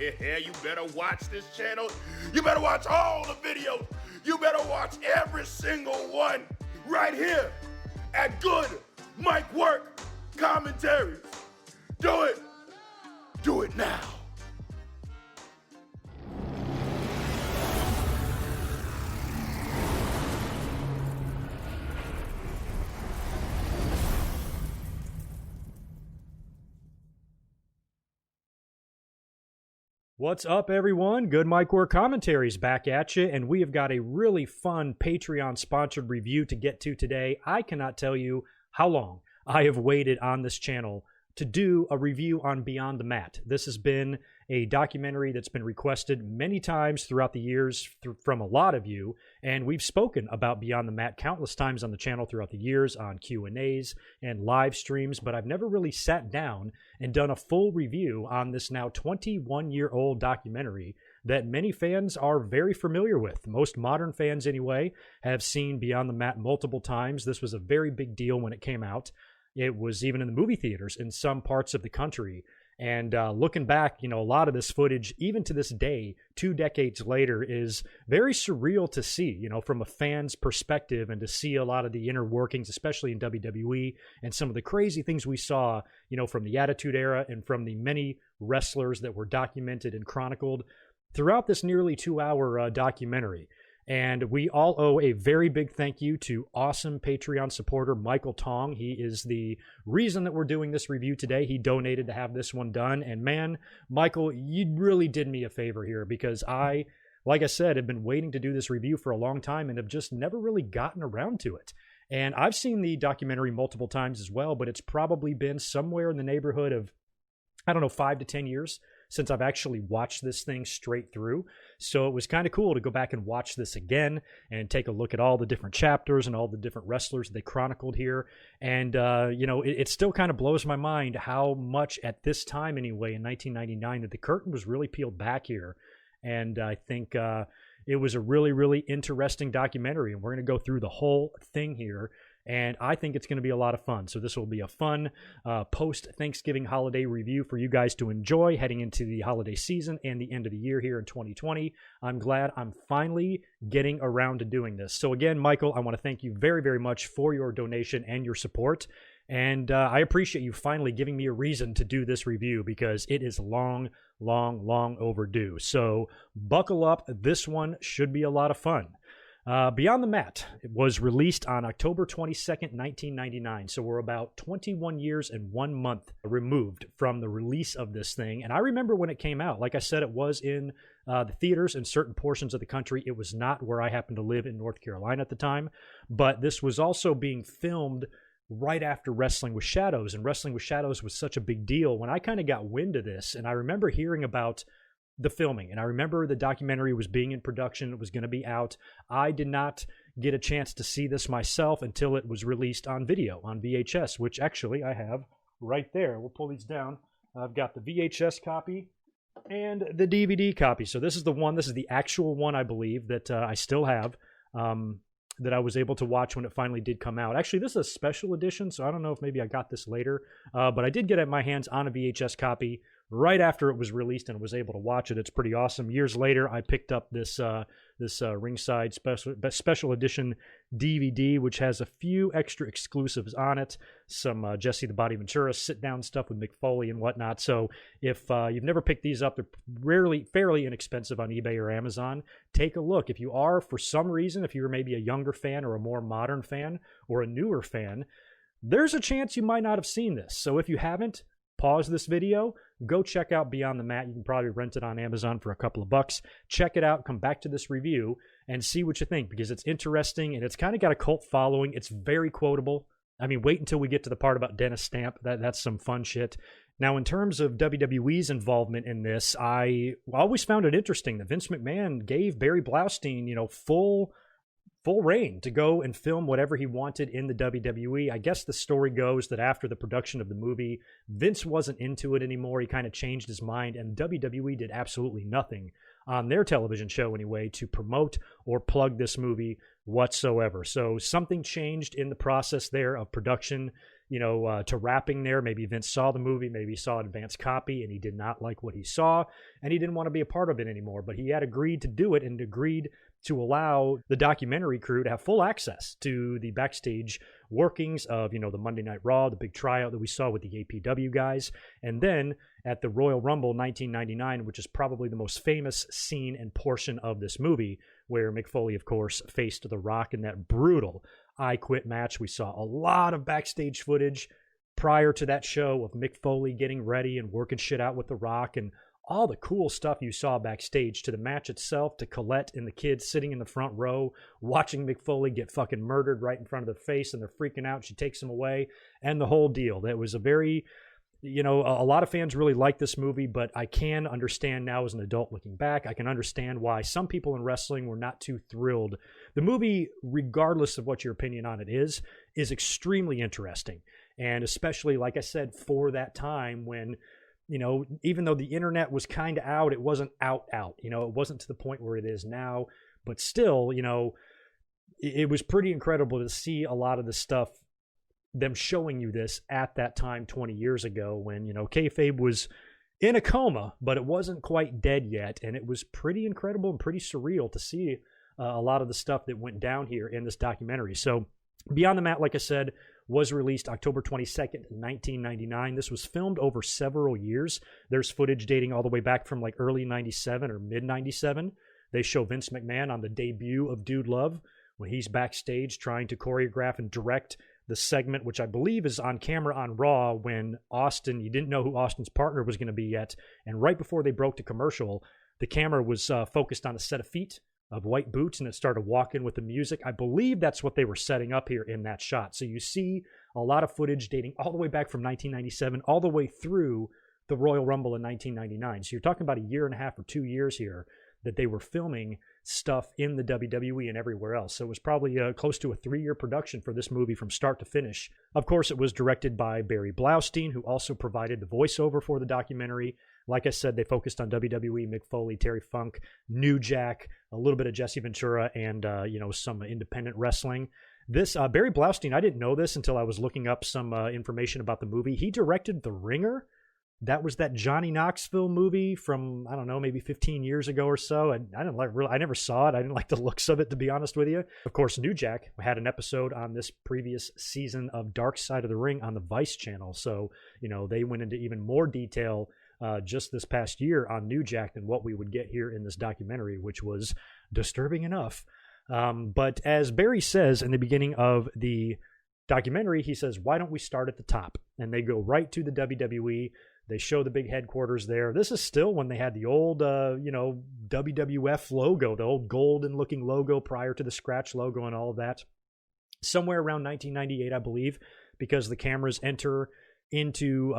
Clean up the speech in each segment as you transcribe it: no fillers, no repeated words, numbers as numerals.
Yeah, you better watch this channel. You better watch all the videos. You better watch every single one right here at Good Mike Work Commentaries. Do it. Do it now. What's up, everyone? Good Mike Work Commentaries back at you, and we have got a really fun Patreon-sponsored review to get to today. I cannot tell you how long I have waited on this channel to do a review on Beyond the Mat. This has been a documentary that's been requested many times throughout the years from a lot of you, and we've spoken about Beyond the Mat countless times on the channel throughout the years on Q&As and live streams, but I've never really sat down and done a full review on this now 21-year-old documentary that many fans are very familiar with. Most modern fans, anyway, have seen Beyond the Mat multiple times. This was a very big deal when it came out. It was even in the movie theaters in some parts of the country. And looking back, a lot of this footage, even to this day, 2 decades later, is very surreal to see, from a fan's perspective, and to see a lot of the inner workings, especially in WWE, and some of the crazy things we saw, from the Attitude Era and from the many wrestlers that were documented and chronicled throughout this nearly 2-hour documentary. And we all owe a very big thank you to awesome Patreon supporter Michael Tong. He is the reason that we're doing this review today. He donated to have this one done. And man, Michael, you really did me a favor here, because I, like I said, have been waiting to do this review for a long time and have just never really gotten around to it. And I've seen the documentary multiple times as well, but it's probably been somewhere in the neighborhood of, 5 to 10 years since I've actually watched this thing straight through. So it was kind of cool to go back and watch this again and take a look at all the different chapters and all the different wrestlers they chronicled here. And, it still kind of blows my mind how much at this time anyway, in 1999, that the curtain was really peeled back here. And I think it was a really, really interesting documentary. And we're going to go through the whole thing here. And I think it's going to be a lot of fun. So this will be a fun post-Thanksgiving holiday review for you guys to enjoy heading into the holiday season and the end of the year here in 2020. I'm glad I'm finally getting around to doing this. So again, Michael, I want to thank you very, very much for your donation and your support. And I appreciate you finally giving me a reason to do this review, because it is long, long, long overdue. So buckle up. This one should be a lot of fun. Beyond the Mat, it was released on October 22nd, 1999. So we're about 21 years and 1 month removed from the release of this thing. And I remember when it came out. Like I said, it was in the theaters in certain portions of the country. It was not where I happened to live in North Carolina at the time. But this was also being filmed right after Wrestling with Shadows. And Wrestling with Shadows was such a big deal when I kind of got wind of this. And I remember hearing about the filming, and I remember the documentary was being in production. It was going to be out. I did not get a chance to see this myself until it was released on video, on VHS, which actually I have right there. We'll pull these down. I've got the VHS copy and the DVD copy. So this is the one, this is the actual one, I believe, that I still have, that I was able to watch when it finally did come out. Actually, this is a special edition, so I don't know if maybe I got this later, but I did get my hands on a VHS copy right after it was released and was able to watch it. It's pretty awesome. Years later, I picked up this Ringside special edition DVD, which has a few extra exclusives on it. Some Jesse the Body Ventura sit-down stuff with Mick Foley and whatnot. So if you've never picked these up, they're fairly inexpensive on eBay or Amazon. Take a look. If you are, for some reason, if you're maybe a younger fan or a more modern fan or a newer fan, there's a chance you might not have seen this. So if you haven't, pause this video, go check out Beyond the Mat. You can probably rent it on Amazon for a couple of bucks. Check it out, come back to this review, and see what you think, because it's interesting, and it's kind of got a cult following. It's very quotable. I mean, wait until we get to the part about Dennis Stamp. That's some fun shit. Now, in terms of WWE's involvement in this, I always found it interesting that Vince McMahon gave Barry Blaustein, full reign to go and film whatever he wanted in the WWE. I guess the story goes that after the production of the movie, Vince wasn't into it anymore. He kind of changed his mind, and WWE did absolutely nothing on their television show anyway to promote or plug this movie whatsoever. So something changed in the process there of production, to wrapping there. Maybe Vince saw the movie, maybe he saw an advanced copy, and he did not like what he saw, and he didn't want to be a part of it anymore. But he had agreed to do it and agreed to allow the documentary crew to have full access to the backstage workings of, the Monday Night Raw, the big tryout that we saw with the APW guys. And then at the Royal Rumble 1999, which is probably the most famous scene and portion of this movie, where Mick Foley, of course, faced The Rock in that brutal I Quit match. We saw a lot of backstage footage prior to that show of Mick Foley getting ready and working shit out with The Rock, and all the cool stuff you saw backstage, to the match itself, to Colette and the kids sitting in the front row watching Mick Foley get fucking murdered right in front of their face, and they're freaking out. She takes him away, and the whole deal. That was a very, a lot of fans really like this movie, but I can understand now as an adult looking back, I can understand why some people in wrestling were not too thrilled. The movie, regardless of what your opinion on it is extremely interesting. And especially, like I said, for that time when, even though the internet was kind of out, it wasn't out. It wasn't to the point where it is now, but still, it was pretty incredible to see a lot of the stuff, them showing you this at that time 20 years ago when, kayfabe was in a coma, but it wasn't quite dead yet. And it was pretty incredible and pretty surreal to see a lot of the stuff that went down here in this documentary. So Beyond the Mat, like I said, was released October 22nd, 1999. This was filmed over several years. There's footage dating all the way back from like early 97 or mid 97. They show Vince McMahon on the debut of Dude Love when he's backstage trying to choreograph and direct the segment, which I believe is on camera on Raw when Austin, you didn't know who Austin's partner was going to be yet. And right before they broke to commercial, the camera was focused on a set of feet of white boots, and it started walking with the music. I believe that's what they were setting up here in that shot. So you see a lot of footage dating all the way back from 1997, all the way through the Royal Rumble in 1999. So you're talking about a year and a half or 2 years here that they were filming stuff in the WWE and everywhere else. So it was probably close to a 3-year production for this movie from start to finish. Of course, it was directed by Barry Blaustein, who also provided the voiceover for the documentary. Like I said, they focused on WWE, Mick Foley, Terry Funk, New Jack, a little bit of Jesse Ventura, and some independent wrestling. This Barry Blaustein, I didn't know this until I was looking up some information about the movie. He directed The Ringer. That was that Johnny Knoxville movie from, I don't know, maybe 15 years ago or so. And I never saw it. I didn't like the looks of it, to be honest with you. Of course, New Jack had an episode on this previous season of Dark Side of the Ring on the Vice channel. So, they went into even more detail just this past year on New Jack than what we would get here in this documentary, which was disturbing enough. But as Barry says in the beginning of the documentary, he says, why don't we start at the top? And they go right to the WWE. They show the big headquarters there. This is still when they had the old, WWF logo, the old golden looking logo prior to the scratch logo and all of that. Somewhere around 1998, I believe, because the cameras enter into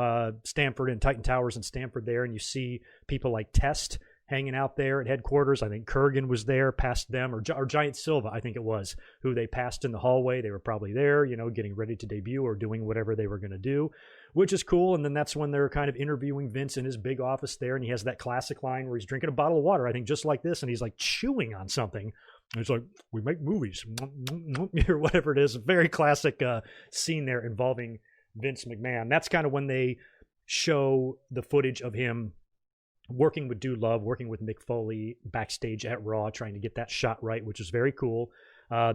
Stamford and Titan Towers in Stamford there, and you see people like Test hanging out there at headquarters. I think Kurgan was there, past them, or Giant Silva, I think it was, who they passed in the hallway. They were probably there, getting ready to debut or doing whatever they were going to do, which is cool. And then that's when they're kind of interviewing Vince in his big office there, and he has that classic line where he's drinking a bottle of water, I think just like this, and he's like chewing on something. And it's like, we make movies, or whatever it is. A very classic scene there involving Vince McMahon. That's kind of when they show the footage of him working with Dude Love, working with Mick Foley backstage at Raw, trying to get that shot right, which is very cool.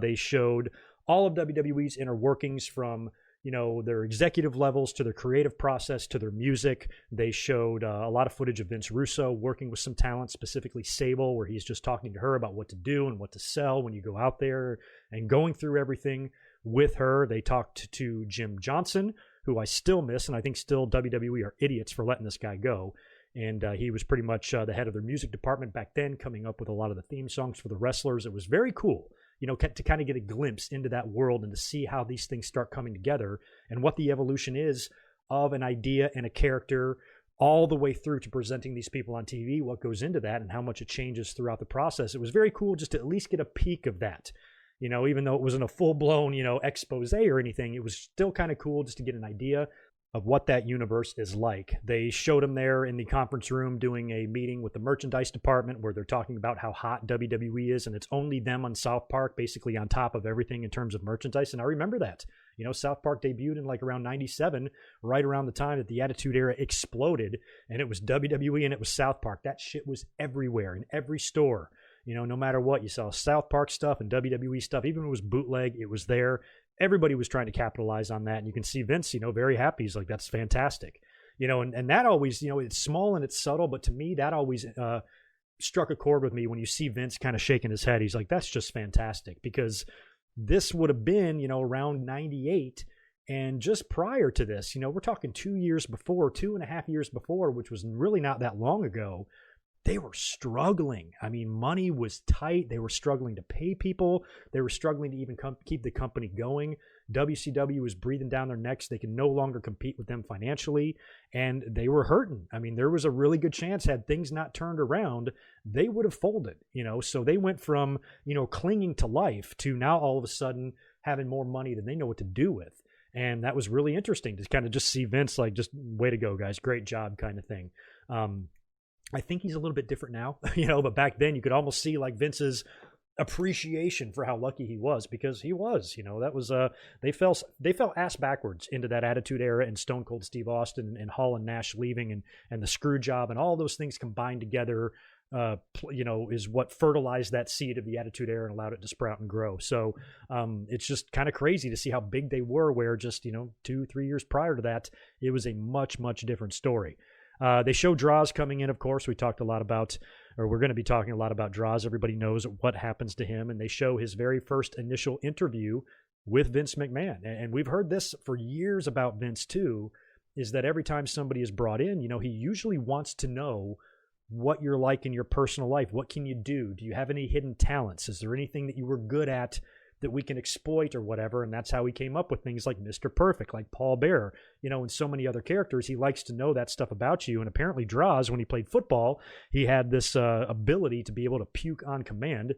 They showed all of WWE's inner workings from, their executive levels to their creative process to their music. They showed a lot of footage of Vince Russo working with some talent, specifically Sable, where he's just talking to her about what to do and what to sell when you go out there and going through everything with her. They talked to Jim Johnson, who I still miss, and I think still WWE are idiots for letting this guy go. And he was pretty much the head of their music department back then, coming up with a lot of the theme songs for the wrestlers. It was very cool, to kind of get a glimpse into that world and to see how these things start coming together and what the evolution is of an idea and a character all the way through to presenting these people on TV, what goes into that and how much it changes throughout the process. It was very cool just to at least get a peek of that. Even though it wasn't a full-blown, expose or anything, it was still kind of cool just to get an idea of what that universe is like. They showed him there in the conference room doing a meeting with the merchandise department where they're talking about how hot WWE is, and it's only them on South Park basically on top of everything in terms of merchandise. And I remember that. South Park debuted in like around 97, right around the time that the Attitude Era exploded, and it was WWE and it was South Park. That shit was everywhere in every store. No matter what, you saw South Park stuff and WWE stuff. Even if it was bootleg, it was there. Everybody was trying to capitalize on that. And you can see Vince, very happy. He's like, that's fantastic. And that always, it's small and it's subtle, but to me, that always struck a chord with me when you see Vince kind of shaking his head. He's like, that's just fantastic, because this would have been, around 98. And just prior to this, we're talking 2.5 years before, which was really not that long ago. They were struggling. I mean, money was tight. They were struggling to pay people. They were struggling to even keep the company going. WCW was breathing down their necks. They could no longer compete with them financially, and they were hurting. I mean, there was a really good chance, had things not turned around, they would have folded, So they went from, clinging to life to now all of a sudden having more money than they know what to do with. And that was really interesting to kind of just see Vince like, just way to go, guys. Great job kind of thing. I think he's a little bit different now, but back then you could almost see like Vince's appreciation for how lucky he was, because he was, that was, they fell ass backwards into that Attitude Era, and Stone Cold Steve Austin and Hall and Nash leaving and the screw job and all those things combined together, is what fertilized that seed of the Attitude Era and allowed it to sprout and grow. So it's just kind of crazy to see how big they were, where just, 2-3 years prior to that, it was a much, much different story. They show Droz coming in, of course. We're going to be talking a lot about Droz. Everybody knows what happens to him. And they show his very first initial interview with Vince McMahon. And we've heard this for years about Vince too, is that every time somebody is brought in, he usually wants to know what you're like in your personal life. What can you do? Do you have any hidden talents? Is there anything that you were good at that we can exploit or whatever? And that's how he came up with things like Mr. Perfect, like Paul Bearer, and so many other characters. He likes to know that stuff about you. And apparently Droz, when he played football, he had this ability to be able to puke on command.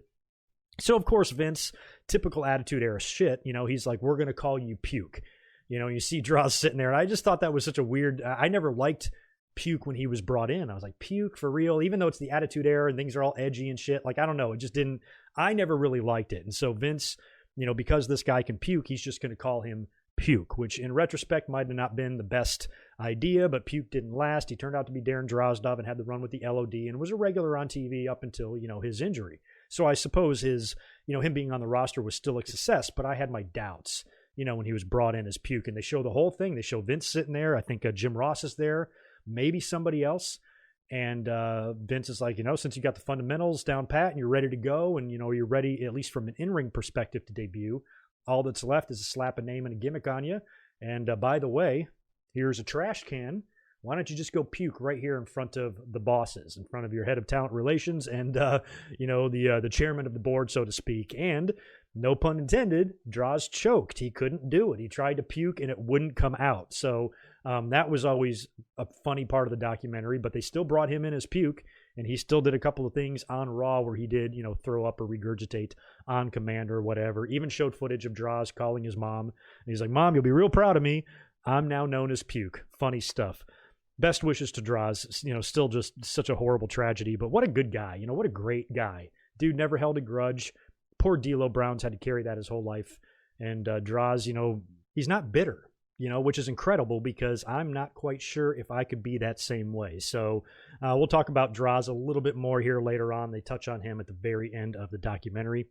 So of course, Vince, typical Attitude Era shit, he's like, we're going to call you Puke. You see Droz sitting there. And I just thought that was such a weird, I never liked Puke when he was brought in. I was like, Puke, for real? Even though it's the Attitude Era and things are all edgy and shit, like, I don't know, it just didn't, I never really liked it. And so Vince, because this guy can puke, he's just going to call him Puke, which in retrospect might have not been the best idea, but Puke didn't last. He turned out to be Darren Drozdov and had the run with the LOD and was a regular on TV up until, his injury. So I suppose his, him being on the roster was still a success, but I had my doubts, when he was brought in as Puke. And they show the whole thing. They show Vince sitting there. I think Jim Ross is there, maybe somebody else. And Vince is like, since you got the fundamentals down pat and you're ready to go, and, you're ready, at least from an in-ring perspective, to debut, all that's left is to slap a name and a gimmick on you. And by the way, here's a trash can. Why don't you just go puke right here in front of the bosses, in front of your head of talent relations and, the chairman of the board, so to speak. And no pun intended, Droz choked. He couldn't do it. He tried to puke and it wouldn't come out. So that was always a funny part of the documentary, but they still brought him in as Puke, and he still did a couple of things on Raw where he did, throw up or regurgitate on command or whatever. Even showed footage of Droz calling his mom. And he's like, Mom, you'll be real proud of me. I'm now known as Puke. Funny stuff. Best wishes to Droz. Still just such a horrible tragedy, but what a good guy. What a great guy. Dude never held a grudge. Poor D'Lo Brown's had to carry that his whole life. And Droz, he's not bitter, which is incredible, because I'm not quite sure if I could be that same way. So we'll talk about Droz a little bit more here later on. They touch on him at the very end of the documentary.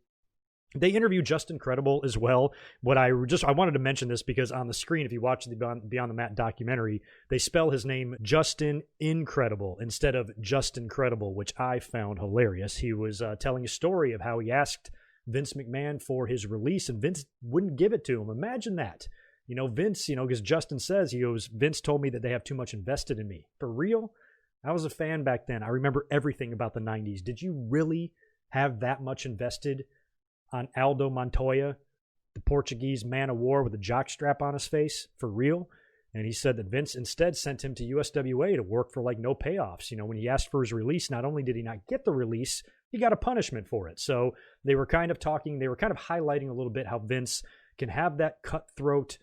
They interview Justin Credible as well. I wanted to mention this because on the screen, if you watch the Beyond the Mat documentary, they spell his name Justin Incredible instead of Justin Credible, which I found hilarious. He was telling a story of how he asked Vince McMahon for his release, and Vince wouldn't give it to him. Imagine that. Vince, because Justin says, he goes, Vince told me that they have too much invested in me. For real? I was a fan back then. I remember everything about the 90s. Did you really have that much invested on Aldo Montoya, the Portuguese man of war with a jockstrap on his face? For real? And he said that Vince instead sent him to USWA to work for no payoffs. When he asked for his release, not only did he not get the release, he got a punishment for it. So they were kind of highlighting a little bit how Vince can have that cutthroat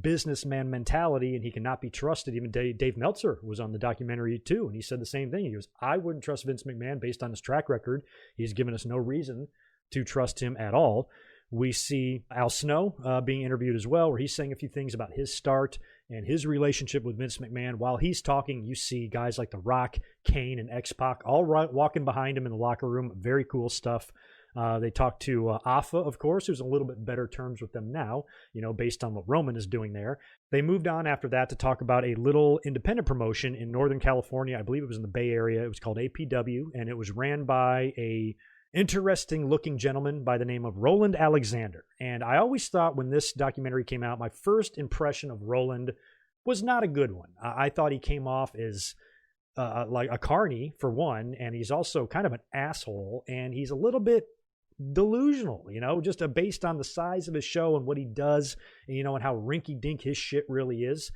businessman mentality, and he cannot be trusted. Even Dave Meltzer was on the documentary too, and he said the same thing. He goes, I wouldn't trust Vince McMahon based on his track record. He's given us no reason to trust him at all. We see Al Snow being interviewed as well, where he's saying a few things about his start and his relationship with Vince McMahon. While he's talking, you see guys like The Rock, Kane, and X-Pac all walking behind him in the locker room. Very cool stuff. They talked to Afa, of course, who's a little bit better terms with them now, based on what Roman is doing there. They moved on after that to talk about a little independent promotion in Northern California. I believe it was in the Bay Area. It was called APW, and it was ran by a interesting looking gentleman by the name of Roland Alexander. And I always thought when this documentary came out, my first impression of Roland was not a good one. I thought he came off as like a carny, for one, and he's also kind of an asshole, and he's a little bit delusional, just based on the size of his show and what he does, and how rinky-dink his shit really is.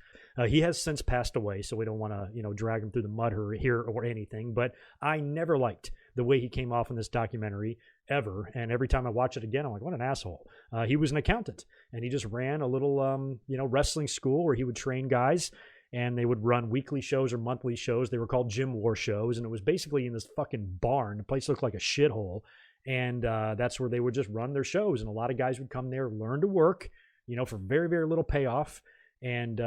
He has since passed away, so we don't want to, drag him through the mud here or anything, but I never liked the way he came off in this documentary ever, and every time I watch it again, I'm like, what an asshole. He was an accountant, and he just ran a little, wrestling school where he would train guys, and they would run weekly shows or monthly shows. They were called gym war shows, and it was basically in this fucking barn. The place looked like a shithole. And that's where they would just run their shows. And a lot of guys would come there, learn to work, for very, very little payoff. And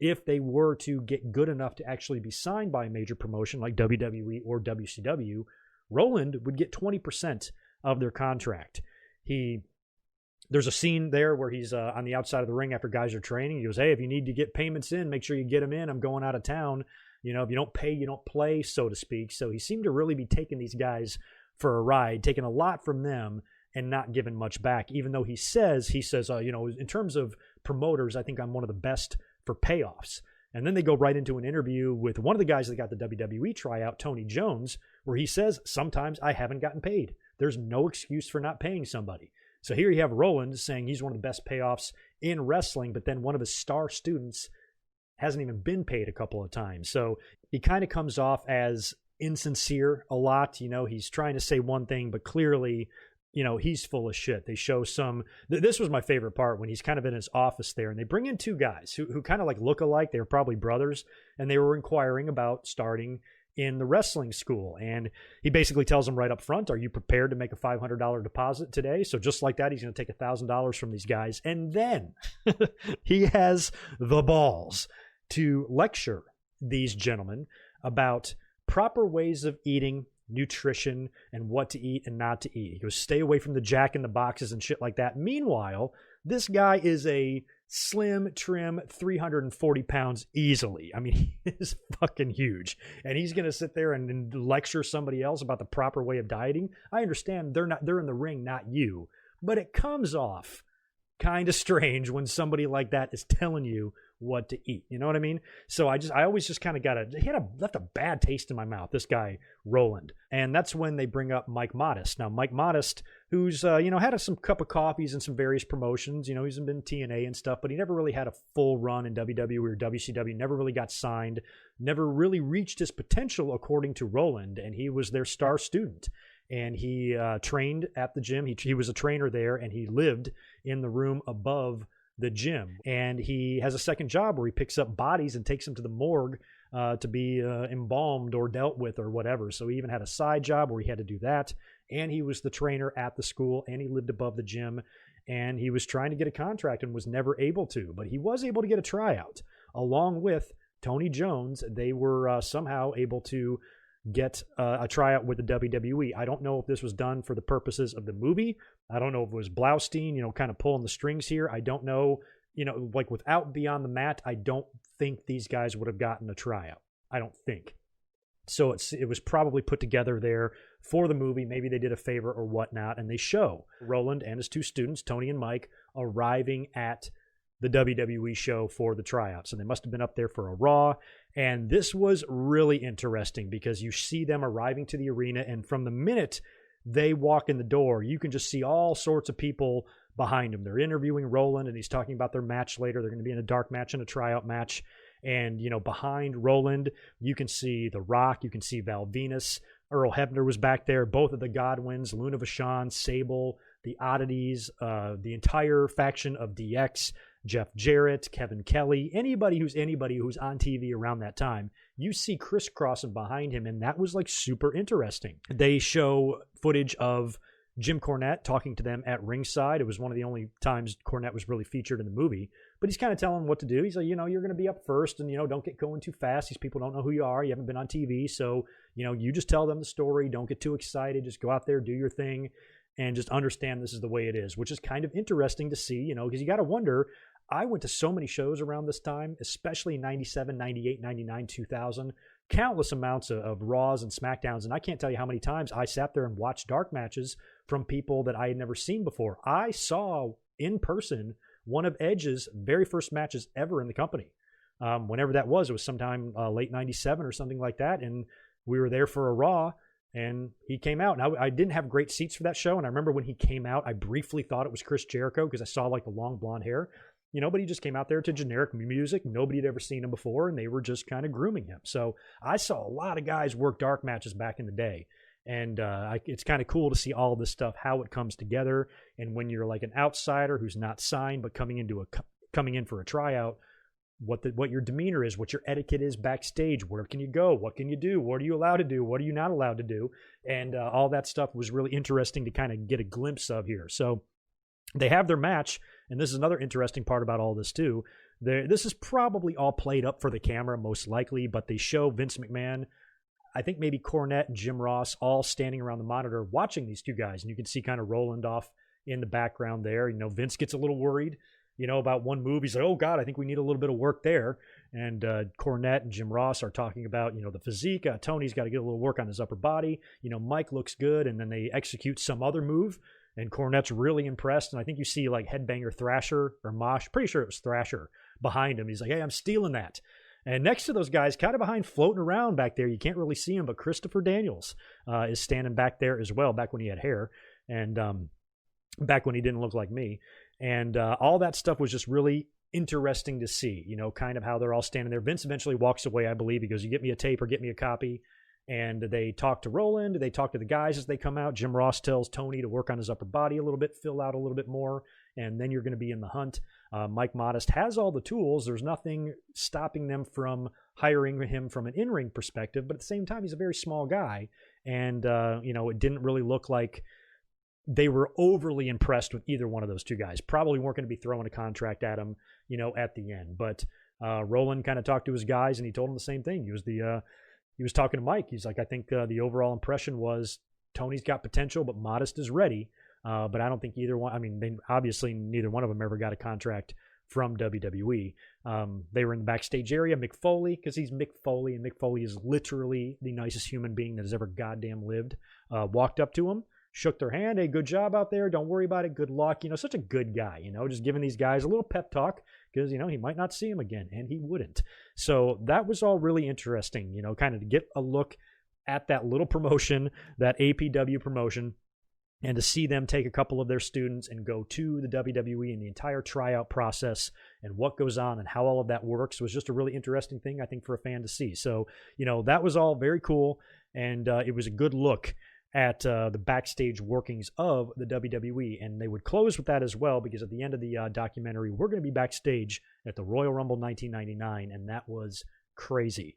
if they were to get good enough to actually be signed by a major promotion like WWE or WCW, Roland would get 20% of their contract. There's a scene there where he's on the outside of the ring after guys are training. He goes, hey, if you need to get payments in, make sure you get them in. I'm going out of town. If you don't pay, you don't play, so to speak. So he seemed to really be taking these guys for a ride, taking a lot from them and not giving much back, even though he says, in terms of promoters, I think I'm one of the best for payoffs. And then they go right into an interview with one of the guys that got the WWE tryout, Tony Jones, where he says, sometimes I haven't gotten paid. There's no excuse for not paying somebody. So here you have Roland saying he's one of the best payoffs in wrestling, but then one of his star students hasn't even been paid a couple of times. So he kind of comes off as insincere a lot. He's trying to say one thing, but clearly, he's full of shit. They show this was my favorite part when he's kind of in his office there, and they bring in two guys who kind of like look alike. They were probably brothers, and they were inquiring about starting in the wrestling school. And he basically tells them right up front, are you prepared to make a $500 deposit today? So just like that, he's going to take $1,000 from these guys. And then he has the balls to lecture these gentlemen about proper ways of eating, nutrition, and what to eat and not to eat. He goes, stay away from the Jack in the Boxes and shit like that. Meanwhile, this guy is a slim, trim, 340 pounds easily. I mean, he is fucking huge. And he's going to sit there and lecture somebody else about the proper way of dieting. I understand they're in the ring, not you. But it comes off kind of strange when somebody like that is telling you what to eat. You know what I mean? So I always just kind of left a bad taste in my mouth, this guy, Roland. And that's when they bring up Mike Modest. Now, Mike Modest, who's, had some cup of coffees and some various promotions, he's been TNA and stuff, but he never really had a full run in WWE or WCW, never really got signed, never really reached his potential according to Roland. And he was their star student. And he trained at the gym. He was a trainer there, and he lived in the room above the gym. And he has a second job where he picks up bodies and takes them to the morgue to be embalmed or dealt with or whatever. So he even had a side job where he had to do that. And he was the trainer at the school, and he lived above the gym. And he was trying to get a contract and was never able to. But he was able to get a tryout. Along with Tony Jones, they were somehow able to get a tryout with the WWE. I don't know if this was done for the purposes of the movie. I don't know if it was Blaustein, kind of pulling the strings here. I don't know, like without Beyond the Mat, I don't think these guys would have gotten a tryout. I don't think. So it was probably put together there for the movie. Maybe they did a favor or whatnot, and they show Roland and his two students, Tony and Mike, arriving at the WWE show for the tryout. So they must have been up there for a Raw. And this was really interesting because you see them arriving to the arena, and from the minute they walk in the door, you can just see all sorts of people behind them. They're interviewing Roland, and he's talking about their match later. They're going to be in a dark match and a tryout match. And, behind Roland, you can see The Rock, you can see Val Venus. Earl Hebner was back there, both of the Godwins, Luna Vachon, Sable, the Oddities, the entire faction of DX, Jeff Jarrett, Kevin Kelly, anybody who's on TV around that time, you see crisscrossing behind him, and that was like super interesting. They show footage of Jim Cornette talking to them at ringside. It was one of the only times Cornette was really featured in the movie. But he's kind of telling them what to do. He's like, you're going to be up first, and, don't get going too fast. These people don't know who you are. You haven't been on TV. So, you just tell them the story. Don't get too excited. Just go out there, do your thing, and just understand this is the way it is, which is kind of interesting to see, because you got to wonder. I went to so many shows around this time, especially 97, 98, 99, 2000, countless amounts of Raws and SmackDowns. And I can't tell you how many times I sat there and watched dark matches from people that I had never seen before. I saw in person one of Edge's very first matches ever in the company. Whenever that was, it was sometime late 97 or something like that. And we were there for a Raw, and he came out. Now, I didn't have great seats for that show. And I remember when he came out, I briefly thought it was Chris Jericho because I saw like the long blonde hair. But he just came out there to generic music. Nobody had ever seen him before, and they were just kind of grooming him. So I saw a lot of guys work dark matches back in the day. And it's kind of cool to see all this stuff, how it comes together. And when you're like an outsider who's not signed, but coming in for a tryout, what your demeanor is, what your etiquette is backstage, where can you go, what can you do, what are you allowed to do, what are you not allowed to do, and all that stuff was really interesting to kind of get a glimpse of here. So they have their match, and this is another interesting part about all this too. This is probably all played up for the camera, most likely, but they show Vince McMahon, I think maybe Cornette and Jim Ross all standing around the monitor watching these two guys, and you can see kind of Roland off in the background there. Vince gets a little worried, about one move. He's like, oh, God, I think we need a little bit of work there. And Cornette and Jim Ross are talking about, the physique. Tony's got to get a little work on his upper body. Mike looks good, and then they execute some other move. And Cornette's really impressed. And I think you see like Headbanger Thrasher or Mosh. Pretty sure it was Thrasher behind him. He's like, hey, I'm stealing that. And next to those guys, kind of behind, floating around back there, you can't really see him, but Christopher Daniels is standing back there as well, back when he had hair. And back when he didn't look like me. And all that stuff was just really interesting to see, kind of how they're all standing there. Vince eventually walks away, I believe. He goes, you get me a tape or get me a copy. And they talk to Roland. They talk to the guys as they come out. Jim Ross tells Tony to work on his upper body a little bit, fill out a little bit more, and then you're going to be in the hunt. Mike Modest has all the tools. There's nothing stopping them from hiring him from an in-ring perspective, but at the same time, he's a very small guy. And, it didn't really look like they were overly impressed with either one of those two guys. Probably weren't going to be throwing a contract at him, at the end. But Roland kind of talked to his guys, and he told them the same thing. He was talking to Mike. He's like, I think the overall impression was Tony's got potential, but Modest is ready. But I don't think either one, obviously neither one of them ever got a contract from WWE. They were in the backstage area. Mick Foley, because he's Mick Foley, and Mick Foley is literally the nicest human being that has ever goddamn lived, walked up to him, shook their hand. Hey, good job out there. Don't worry about it. Good luck. Such a good guy, just giving these guys a little pep talk because, he might not see him again, and he wouldn't. So that was all really interesting, kind of to get a look at that little promotion, that APW promotion, and to see them take a couple of their students and go to the WWE and the entire tryout process and what goes on and how all of that works was just a really interesting thing, I think, for a fan to see. So, that was all very cool, and it was a good look at the backstage workings of the WWE. And they would close with that as well, because at the end of the documentary, we're going to be backstage at the Royal Rumble 1999, and that was crazy.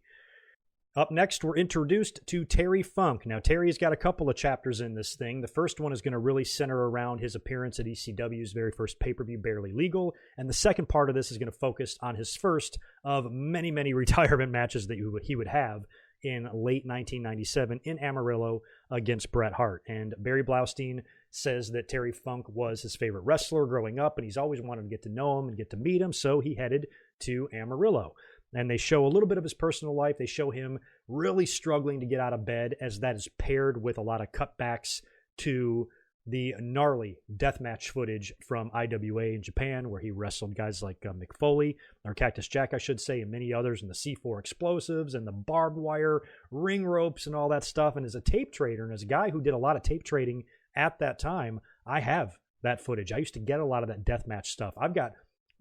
Up next, we're introduced to Terry Funk. Now, Terry's got a couple of chapters in this thing. The first one is going to really center around his appearance at ECW's very first pay-per-view, Barely Legal. And the second part of this is going to focus on his first of many, many retirement matches that he would have in late 1997 in Amarillo against Bret Hart. And Barry Blaustein says that Terry Funk was his favorite wrestler growing up, and he's always wanted to get to know him and get to meet him, so he headed to Amarillo. And they show a little bit of his personal life. They show him really struggling to get out of bed, as that is paired with a lot of cutbacks to the gnarly deathmatch footage from IWA in Japan, where he wrestled guys like Mick Foley, or Cactus Jack, I should say, and many others, and the C4 explosives and the barbed wire ring ropes and all that stuff. And as a tape trader, and as a guy who did a lot of tape trading at that time, I have that footage. I used to get a lot of that deathmatch stuff. I've got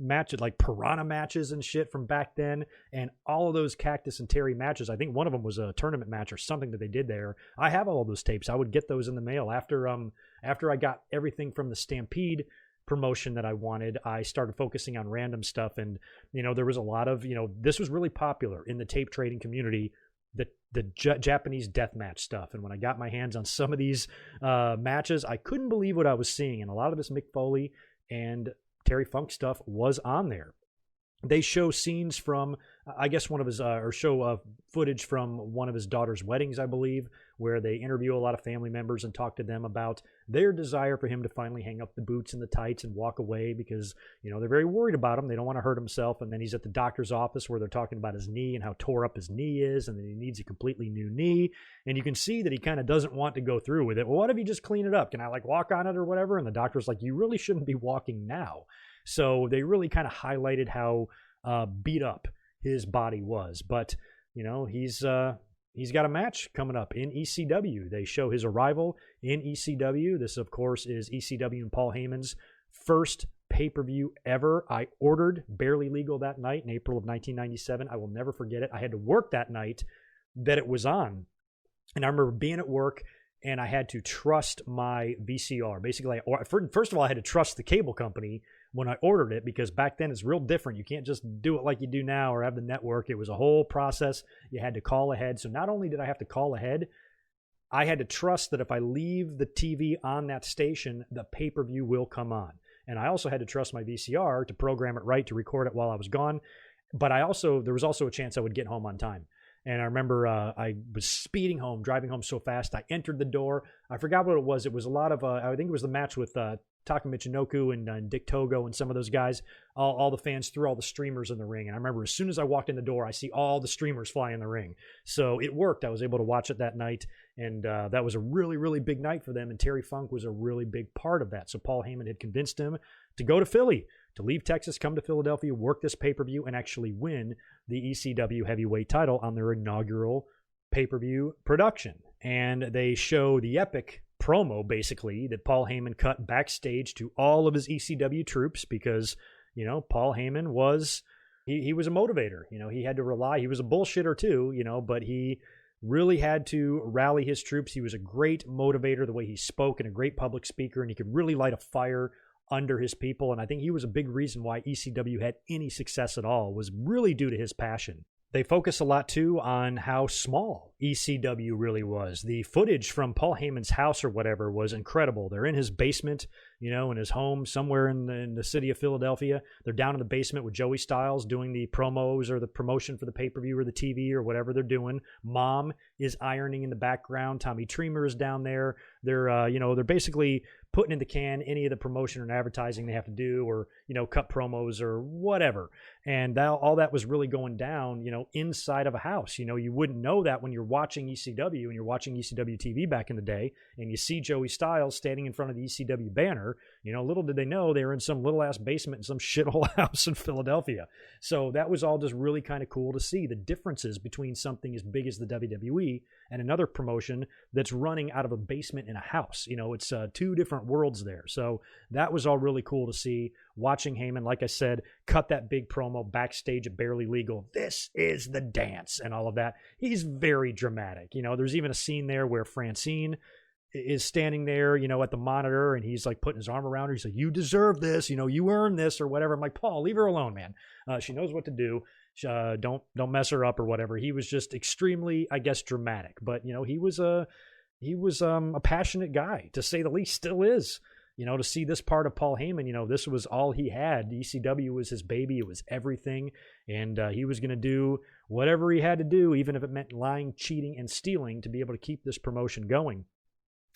matches like piranha matches and shit from back then, and all of those Cactus and Terry matches. I think one of them was a tournament match or something that they did there. I have all of those tapes. I would get those in the mail after I got everything from the Stampede promotion that I wanted. I started focusing on random stuff, and there was a lot of this was really popular in the tape trading community. the Japanese death match stuff. And when I got my hands on some of these matches, I couldn't believe what I was seeing. And a lot of this Mick Foley and Terry Funk stuff was on there. They show scenes from, I guess, one of his, or show footage from one of his daughter's weddings, I believe, where they interview a lot of family members and talk to them about their desire for him to finally hang up the boots and the tights and walk away because, you know, they're very worried about him. They don't want to hurt himself. And then he's at the doctor's office where they're talking about his knee and how tore up his knee is and that he needs a completely new knee. And you can see that he kind of doesn't want to go through with it. Well, what if you just clean it up? Can I like walk on it or whatever? And the doctor's like, you really shouldn't be walking now. So they really kind of highlighted how beat up his body was. But, you know, he's got a match coming up in ECW. They show his arrival in ECW. This, of course, is ECW and Paul Heyman's first pay-per-view ever. I ordered Barely Legal that night in April of 1997. I will never forget it. I had to work that night that it was on. And I remember being at work and I had to trust my VCR. Basically, first of all, I had to trust the cable company when I ordered it, because back then it's real different. You can't just do it like you do now or have the network. It was a whole process. You had to call ahead. So not only did I have to call ahead, I had to trust that if I leave the TV on that station, the pay-per-view will come on. And I also had to trust my VCR to program it right, to record it while I was gone. But there was also a chance I would get home on time. And I remember I was speeding home, driving home so fast. I entered the door. I forgot what it was. It was a lot of, I think it was the match with Taka Michinoku and Dick Togo and some of those guys. All the fans threw all the streamers in the ring. And I remember as soon as I walked in the door, I see all the streamers fly in the ring. So it worked. I was able to watch it that night. And that was a really, really big night for them. And Terry Funk was a really big part of that. So Paul Heyman had convinced him to go to Philly, to leave Texas, come to Philadelphia, work this pay-per-view, and actually win the ECW heavyweight title on their inaugural pay-per-view production. And they show the epic promo, basically, that Paul Heyman cut backstage to all of his ECW troops because, you know, Paul Heyman was, he was a motivator. You know, he had to rely, he was a bullshitter too, you know, but he really had to rally his troops. He was a great motivator, the way he spoke, and a great public speaker, and he could really light a fire under his people. And I think he was a big reason why ECW had any success at all, was really due to his passion. They focus a lot, too, on how small ECW really was. The footage from Paul Heyman's house or whatever was incredible. They're in his basement, you know, in his home somewhere in the city of Philadelphia. They're down in the basement with Joey Styles doing the promos or the promotion for the pay-per-view or the TV or whatever they're doing. Mom is ironing in the background. Tommy Treamer is down there. They're, you know, they're basically putting in the can any of the promotion and advertising they have to do, or, you know, cut promos or whatever. And all that was really going down, you know, inside of a house. You know, you wouldn't know that when you're watching ECW and you're watching ECW TV back in the day, and you see Joey Styles standing in front of the ECW banner. You know, little did they know they were in some little ass basement in some shithole house in Philadelphia. So that was all just really kind of cool to see the differences between something as big as the WWE and another promotion that's running out of a basement in a house. You know, it's two different worlds there. So that was all really cool to see. Watching Heyman, like I said, cut that big promo backstage at Barely Legal. This is the dance and all of that. He's very dramatic. You know, there's even a scene there where Francine is standing there, you know, at the monitor, and he's like putting his arm around her. He's like, you deserve this, you know, you earned this or whatever. I'm like, Paul, leave her alone, man. She knows what to do. Don't mess her up or whatever. He was just extremely, I guess, dramatic. But, you know, he was a passionate guy, to say the least, still is. You know, to see this part of Paul Heyman, you know, this was all he had. ECW was his baby. It was everything. And he was going to do whatever he had to do, even if it meant lying, cheating, and stealing, to be able to keep this promotion going.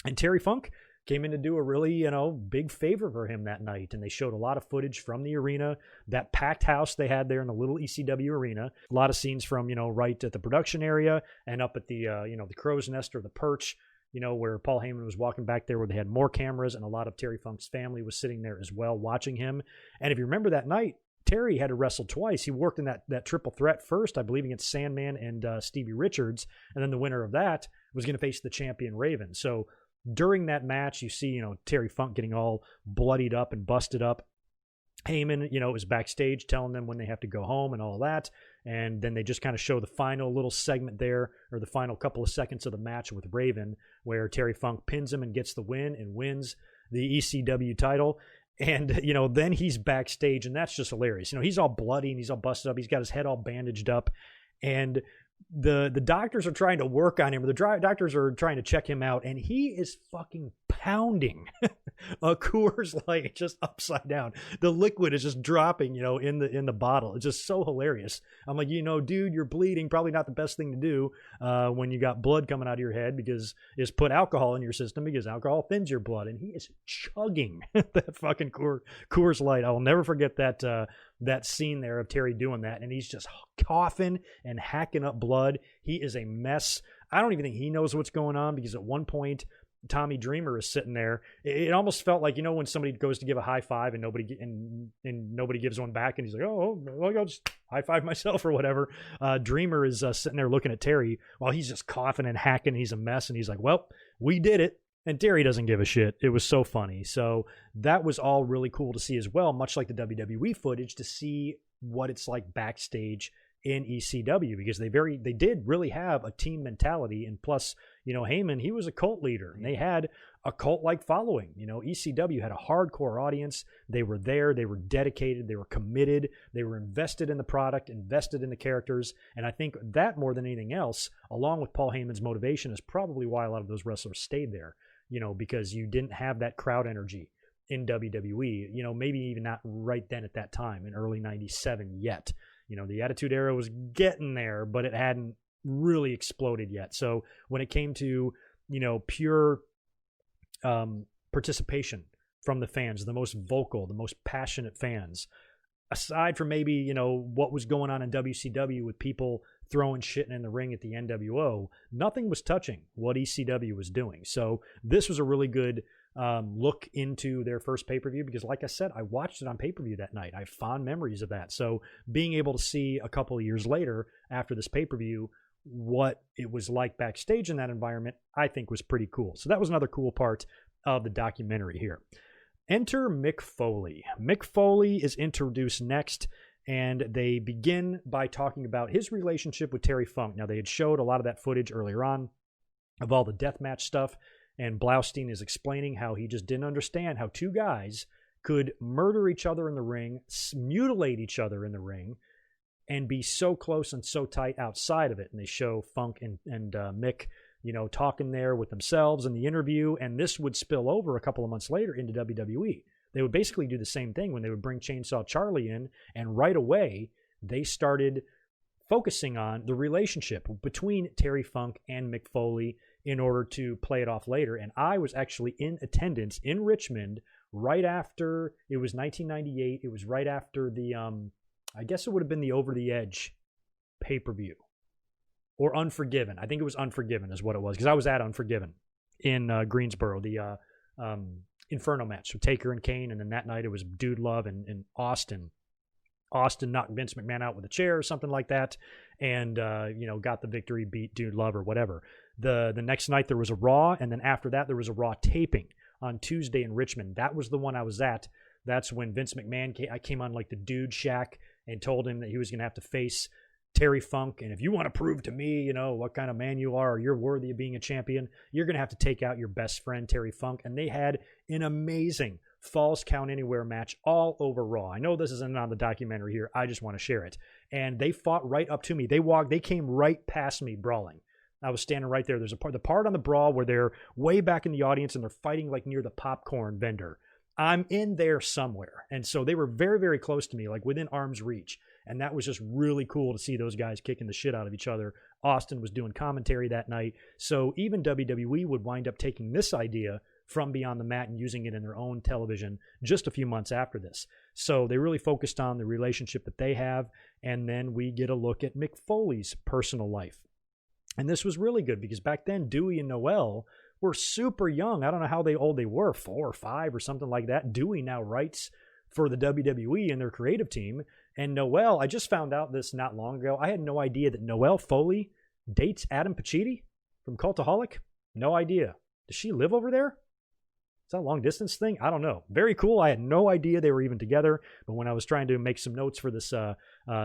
And Terry Funk came in to do a really, you know, big favor for him that night. And they showed a lot of footage from the arena, that packed house they had there in the little ECW arena. A lot of scenes from, you know, right at the production area and up at the, you know, the crow's nest or the perch, you know, where Paul Heyman was walking back there, where they had more cameras, and a lot of Terry Funk's family was sitting there as well watching him. And if you remember that night, Terry had to wrestle twice. He worked in that triple threat first, I believe, against Sandman and Stevie Richards. And then the winner of that was going to face the champion Raven. So during that match, you see, you know, Terry Funk getting all bloodied up and busted up. Heyman, you know, is backstage telling them when they have to go home and all that. And then they just kind of show the final little segment there, or the final couple of seconds of the match with Raven, where Terry Funk pins him and gets the win and wins the ECW title. And, you know, then he's backstage, and that's just hilarious. You know, he's all bloody and he's all busted up. He's got his head all bandaged up. And the doctors are trying to work on him, or the doctors are trying to check him out, and he is fucking pounding a Coors Light just upside down. The liquid is just dropping, in the bottle. It's just so hilarious. I'm like, dude, you're bleeding. Probably not the best thing to do when you got blood coming out of your head, because is put alcohol in your system, because alcohol thins your blood. And he is chugging that fucking Coors Light. I will never forget that scene there of Terry doing that, and he's just coughing and hacking up blood. He is a mess. I don't even think he knows what's going on, because at one point Tommy Dreamer is sitting there. It almost felt like, when somebody goes to give a high five and nobody gives one back, and he's like, oh, I'll just high five myself or whatever. Dreamer is sitting there looking at Terry while he's just coughing and hacking. He's a mess, and he's like, well, we did it. And Terry doesn't give a shit. It was so funny. So that was all really cool to see as well, much like the WWE footage, to see what it's like backstage in ECW, because they did really have a team mentality. And plus, Heyman, he was a cult leader, and they had a cult-like following. ECW had a hardcore audience. They were there. They were dedicated. They were committed. They were invested in the product, invested in the characters. And I think that, more than anything else, along with Paul Heyman's motivation, is probably why a lot of those wrestlers stayed there, because you didn't have that crowd energy in WWE, maybe even not right then at that time in early 97 yet. The Attitude Era was getting there, but it hadn't really exploded yet. So when it came to, pure participation from the fans, the most vocal, the most passionate fans, aside from maybe, what was going on in WCW with people throwing shit in the ring at the NWO, nothing was touching what ECW was doing. So this was a really good look into their first pay-per-view, because like I said, I watched it on pay-per-view that night. I have fond memories of that. So being able to see a couple of years later after this pay-per-view what it was like backstage in that environment, I think was pretty cool. So that was another cool part of the documentary here. Enter Mick Foley. Mick Foley is introduced next, and they begin by talking about his relationship with Terry Funk. Now, they had showed a lot of that footage earlier on of all the deathmatch stuff, and Blaustein is explaining how he just didn't understand how two guys could murder each other in the ring, mutilate each other in the ring, and be so close and so tight outside of it. And they show Funk and Mick, talking there with themselves in the interview, and this would spill over a couple of months later into WWE. They would basically do the same thing when they would bring Chainsaw Charlie in, and right away they started focusing on the relationship between Terry Funk and Mick Foley in order to play it off later. And I was actually in attendance in Richmond right after, it was 1998. It was right after the, I guess it would have been the Over the Edge pay-per-view, or Unforgiven. I think it was Unforgiven is what it was, because I was at Unforgiven in Greensboro, the Inferno match with Taker and Kane. And then that night it was Dude Love and Austin. Austin knocked Vince McMahon out with a chair or something like that, and got the victory, beat Dude Love or whatever. The next night there was a Raw, and then after that there was a Raw taping on Tuesday in Richmond. That was the one I was at. That's when Vince McMahon came on like the Dude Shack and told him that he was going to have to face Terry Funk, and if you want to prove to me, what kind of man you are, or you're worthy of being a champion, you're going to have to take out your best friend Terry Funk. And they had an amazing Falls Count Anywhere match all over Raw. I know this isn't on the documentary here. I just want to share it. And they fought right up to me. They came right past me brawling. I was standing right there. There's the part on the brawl where they're way back in the audience and they're fighting like near the popcorn vendor. I'm in there somewhere. And so they were very, very close to me, like within arm's reach. And that was just really cool to see those guys kicking the shit out of each other. Austin was doing commentary that night. So even WWE would wind up taking this idea from Beyond the Mat and using it in their own television just a few months after this. So they really focused on the relationship that they have. And then we get a look at Mick Foley's personal life. And this was really good because back then Dewey and Noel were super young. I don't know how old they were, 4 or 5 or something like that. Dewey now writes for the WWE and their creative team. And Noel, I just found out this not long ago. I had no idea that Noel Foley dates Adam Pacitti from Cultaholic. No idea. Does she live over there? Is that a long distance thing? I don't know. Very cool. I had no idea they were even together. But when I was trying to make some notes for this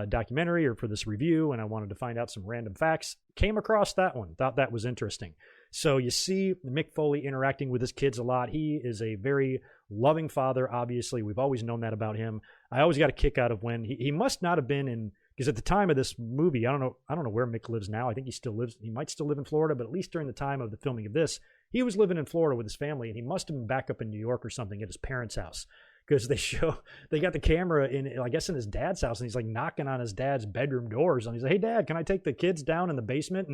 documentary or for this review, and I wanted to find out some random facts, came across that one. Thought that was interesting. So you see Mick Foley interacting with his kids a lot. He is a very loving father, obviously. We've always known that about him. I always got a kick out of when he must not have been in Because at the time of this movie, I don't know where Mick lives now. I think he might still live in Florida, but at least during the time of the filming of this, he was living in Florida with his family, and he must have been back up in New York or something at his parents' house. Because they got the camera in, I guess, in his dad's house, and he's like knocking on his dad's bedroom doors, and he's like, "Hey, Dad, can I take the kids down in the basement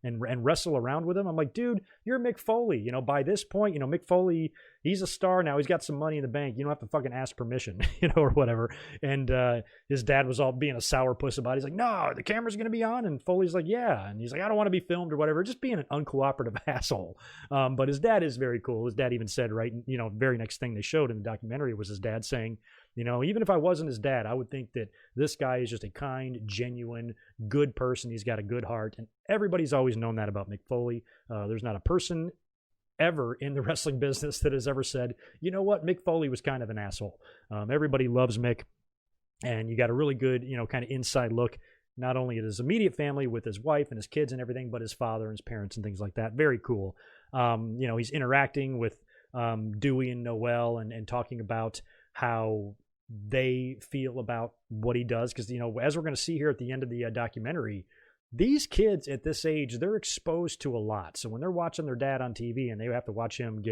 and wrestle around with them?" I'm like, "Dude, you're Mick Foley. By this point, Mick Foley, he's a star now. He's got some money in the bank. You don't have to fucking ask permission, or whatever." And his dad was all being a sourpuss about it. He's like, "No, the camera's gonna be on," and Foley's like, "Yeah," and he's like, "I don't want to be filmed or whatever," just being an uncooperative asshole. But his dad is very cool. His dad even said, right, very next thing they showed in the documentary was his dad saying, even if I wasn't his dad, I would think that this guy is just a kind, genuine, good person. He's got a good heart. And everybody's always known that about Mick Foley. There's not a person ever in the wrestling business that has ever said, "You know what, Mick Foley was kind of an asshole." Everybody loves Mick. And you got a really good, kind of inside look, not only at his immediate family with his wife and his kids and everything, but his father and his parents and things like that. Very cool. He's interacting with Dewey and Noel and talking about how they feel about what he does. Because, as we're going to see here at the end of the documentary, these kids at this age, they're exposed to a lot. So when they're watching their dad on TV and they have to watch him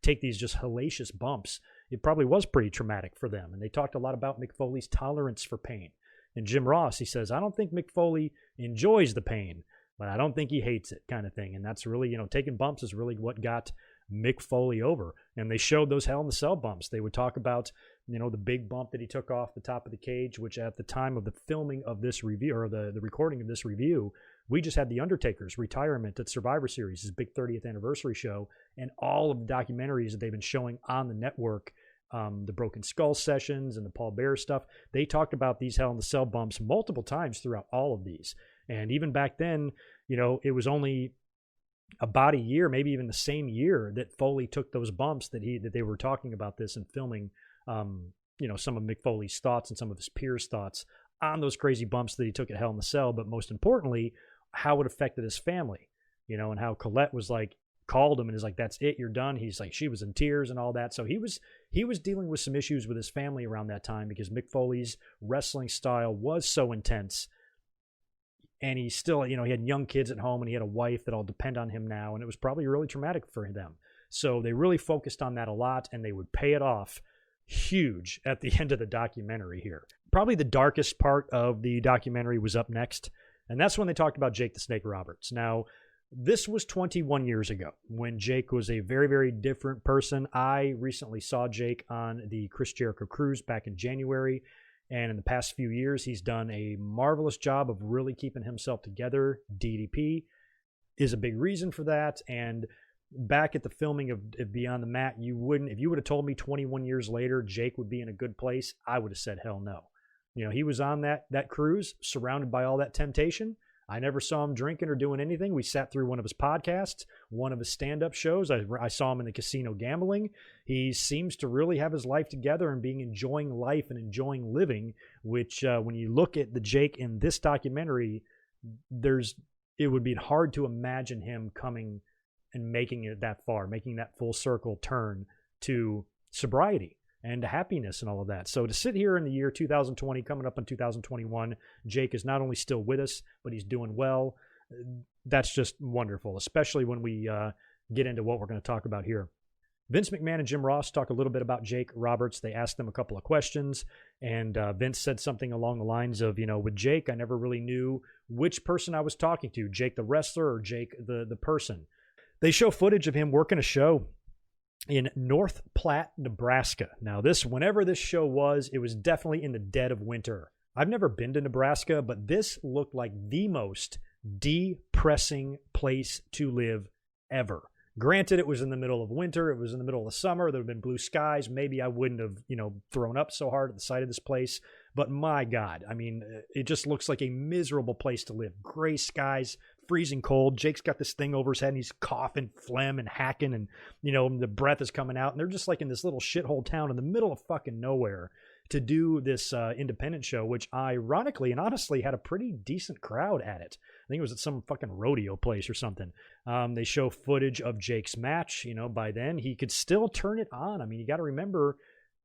take these just hellacious bumps, it probably was pretty traumatic for them. And they talked a lot about Mick Foley's tolerance for pain. And Jim Ross, he says, "I don't think Mick Foley enjoys the pain, but I don't think he hates it," kind of thing. And that's really, taking bumps is really what got Mick Foley over. And they showed those Hell in the Cell bumps. They would talk about, the big bump that he took off the top of the cage, which at the time of the filming of this review, or the recording of this review, we just had The Undertaker's retirement at Survivor Series, his big 30th anniversary show, and all of the documentaries that they've been showing on the network, the Broken Skull sessions and the Paul Bearer stuff. They talked about these Hell in the Cell bumps multiple times throughout all of these. And even back then, it was only about a year, maybe even the same year, that Foley took those bumps that they were talking about this and filming, some of Mick Foley's thoughts and some of his peers' thoughts on those crazy bumps that he took at Hell in the Cell. But most importantly, how it affected his family, and how Colette was like, called him and is like, "That's it, you're done." He's like, she was in tears and all that. So he was dealing with some issues with his family around that time because Mick Foley's wrestling style was so intense. And he still, he had young kids at home and he had a wife that all depend on him now. And it was probably really traumatic for them. So they really focused on that a lot, and they would pay it off huge at the end of the documentary here. Probably the darkest part of the documentary was up next. And that's when they talked about Jake the Snake Roberts. Now, this was 21 years ago when Jake was a very, very different person. I recently saw Jake on the Chris Jericho cruise back in January. And in the past few years, he's done a marvelous job of really keeping himself together. DDP is a big reason for that. And back at the filming of Beyond the Mat, if you would have told me 21 years later Jake would be in a good place, I would have said hell no. He was on that cruise surrounded by all that temptation. I never saw him drinking or doing anything. We sat through one of his podcasts, one of his stand-up shows. I saw him in the casino gambling. He seems to really have his life together and enjoying life and enjoying living, which when you look at the Jake in this documentary, it would be hard to imagine him coming and making it that far, making that full circle turn to sobriety and happiness and all of that. So to sit here in the year 2020, coming up in 2021, Jake is not only still with us, but he's doing well. That's just wonderful, especially when we get into what we're going to talk about here. Vince McMahon and Jim Ross talk a little bit about Jake Roberts. They asked them a couple of questions, and Vince said something along the lines of, with Jake, I never really knew which person I was talking to, Jake the wrestler or Jake the person. They show footage of him working a show in North Platte, Nebraska. Now, whenever this show was, it was definitely in the dead of winter. I've never been to Nebraska, but this looked like the most depressing place to live ever. Granted, it was in the middle of winter. It was in the middle of the summer. There would have been blue skies. Maybe I wouldn't have, thrown up so hard at the sight of this place. But my God, it just looks like a miserable place to live. Gray skies, freezing cold. Jake's got this thing over his head and he's coughing, phlegm and hacking, and, the breath is coming out. And they're just like in this little shithole town in the middle of fucking nowhere to do this independent show, which ironically and honestly had a pretty decent crowd at it. I think it was at some fucking rodeo place or something. They show footage of Jake's match. By then he could still turn it on. You got to remember,